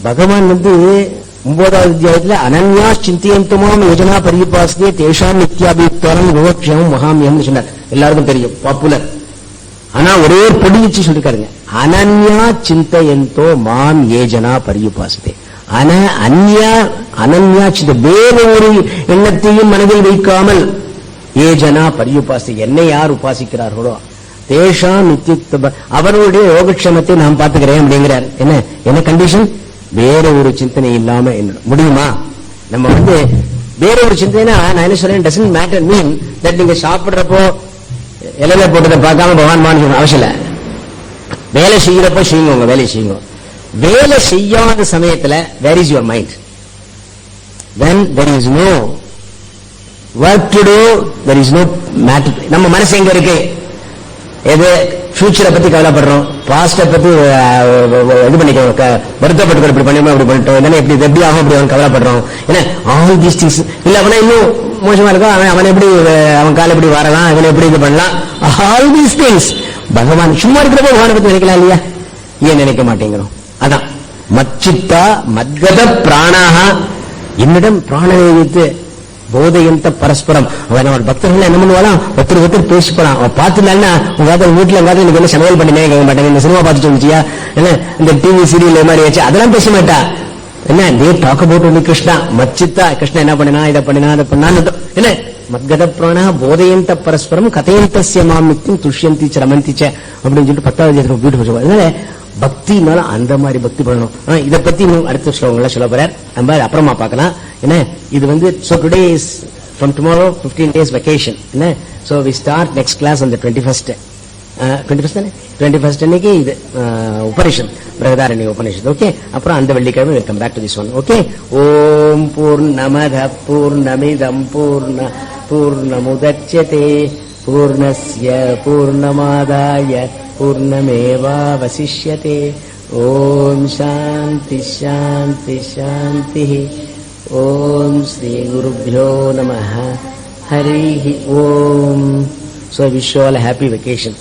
பகவான் 9வது அத்தியாயத்துல அனன்யா சிந்தியந்துமாம் யோஜனா பரிபாஸ்தே தேஷாம் நித்யாபியுக்தானம் யோகக்ஷேமம் மகாமியம் சொன்னார். எல்லாருக்கும் தெரியும், பாப்புலர். ஆனா ஒரே ஒரு பொடி வச்சு சொல்லிருக்காருங்க, அனன்யா சிந்தையந்தோ மாம் ஏஜனா பரியுபாசதே. அனன்யா சிந்த, வேற ஒரு எண்ணத்தையும் மனதில் வைக்காமல் ஏஜனா பரியுபாசி, என்னை யார் உபாசிக்கிறார்களோ தேஷாம் நித்திய, அவர்களுடைய யோகக்ஷேமத்தை நான் பார்த்துக்கிறேன் அப்படிங்கிறார். என்ன கண்டிஷன்? வேற ஒரு சிந்தனை இல்லாம முடியுமா? நம்ம வேற ஒரு சிந்தனைனா நான் என்ன சொல்றேன், டசன்ட் மேட்டர் மீன் தட் நீங்க சாப்பிடுறப்போ இலையில போட்டதை பார்க்காம பகவான் மான் அவசியம் இல்ல. வேலை செய்யறப்போ செய்யுங்க, உங்க வேலையை செய்யுங்க. வேலை செய்யாத சமயத்துல where is your mind? when there is no work to do, there is no matter. நம்ம மனசு எங்க இருக்கு? எது ஃபியூச்சரை பத்தி கவலைப்படுறோம், பாஸ்ட பத்தி இது பண்ணிக்கிறோம், வருத்தப்பட்டு இப்படி பண்ணிட்டோம், இப்படி பண்ணிட்டோம், என்ன எப்படி ஆகும் அப்படி அவன் கவலைப்படுறோம். ஏன்னா ஆல் தீஸ் திங்ஸ் இல்ல, அவனா இன்னும் மோசமா இருக்கும், அவன் எப்படி அவன் கால எப்படி வரலாம், அவன் எப்படி இது பண்ணலாம், ஆல் தீஸ் திங்ஸ். பகவான் சும்மா இருக்கிறப்ப பகவானை பத்தி நினைக்கலாம் இல்லையா? ஏன் நினைக்க மாட்டேங்கிறோம்? அதான் மச்சித்தா மத்கத பிராணாக, என்னிடம் பிராணனை வைத்து போதையந்த பரஸ்பரம். அவன் பக்தர்கள் என்ன பண்ணுவானா, ஒருத்தர் பேசிப்படான். அவன் பார்த்துனால உங்க வீட்டுல எங்காவது எனக்கு என்ன சமையல் பண்ணினே கேட்க மாட்டேன், இந்த சினிமா பார்த்துட்டு வந்துச்சியா, என்ன இந்த டிவி சீரியல் மாதிரி வச்சு அதெல்லாம் பேச மாட்டா. என்ன they talk about only Krishna. மச்சித்தா கிருஷ்ணா என்ன பண்ணினா, இதை பண்ணினா, அதை பண்ணான்னு என்ன மத்கத பிராணா போதையந்த பரஸ்பரம் கதையந்தஸ்ய மாமித்தியம் துஷ்யந்தி ரமந்திச்ச அப்படின்னு சொல்லிட்டு 10வது வீட்டு சொல்லுவாங்க. அதனால பக்தினால அந்த மாதிரி பக்தி பண்ணணும். இதை பத்தி அடுத்த ஸ்லோகங்கள்ல சொல்ல போறார், நம்ம அப்புறமா பார்க்கலாம். என்ன இது so today is from tomorrow 15 days vacation. என்ன so we start next class on the 21st. 21st அன்னைக்கு இது உபனிஷத், பிரகதாரண்ய உபனிஷத். ஓகே, அப்புறம் அந்த வெள்ளிக்கிழமை we'll come back to this one. Okay, Om பூர்ணமத பூர்ணமிதம் பூர்ணமுதச்யதே பூர்ணஸ்ய பூர்ணமாதாய பூர்ணமேவாவசிஷ்யதே. ஓம் சாந்தி சாந்தி சாந்தி. ஓம் ஸ்ரீ குருப்யோ நமஹ. ஹரி ஓம். So I wish you all a happy vacation.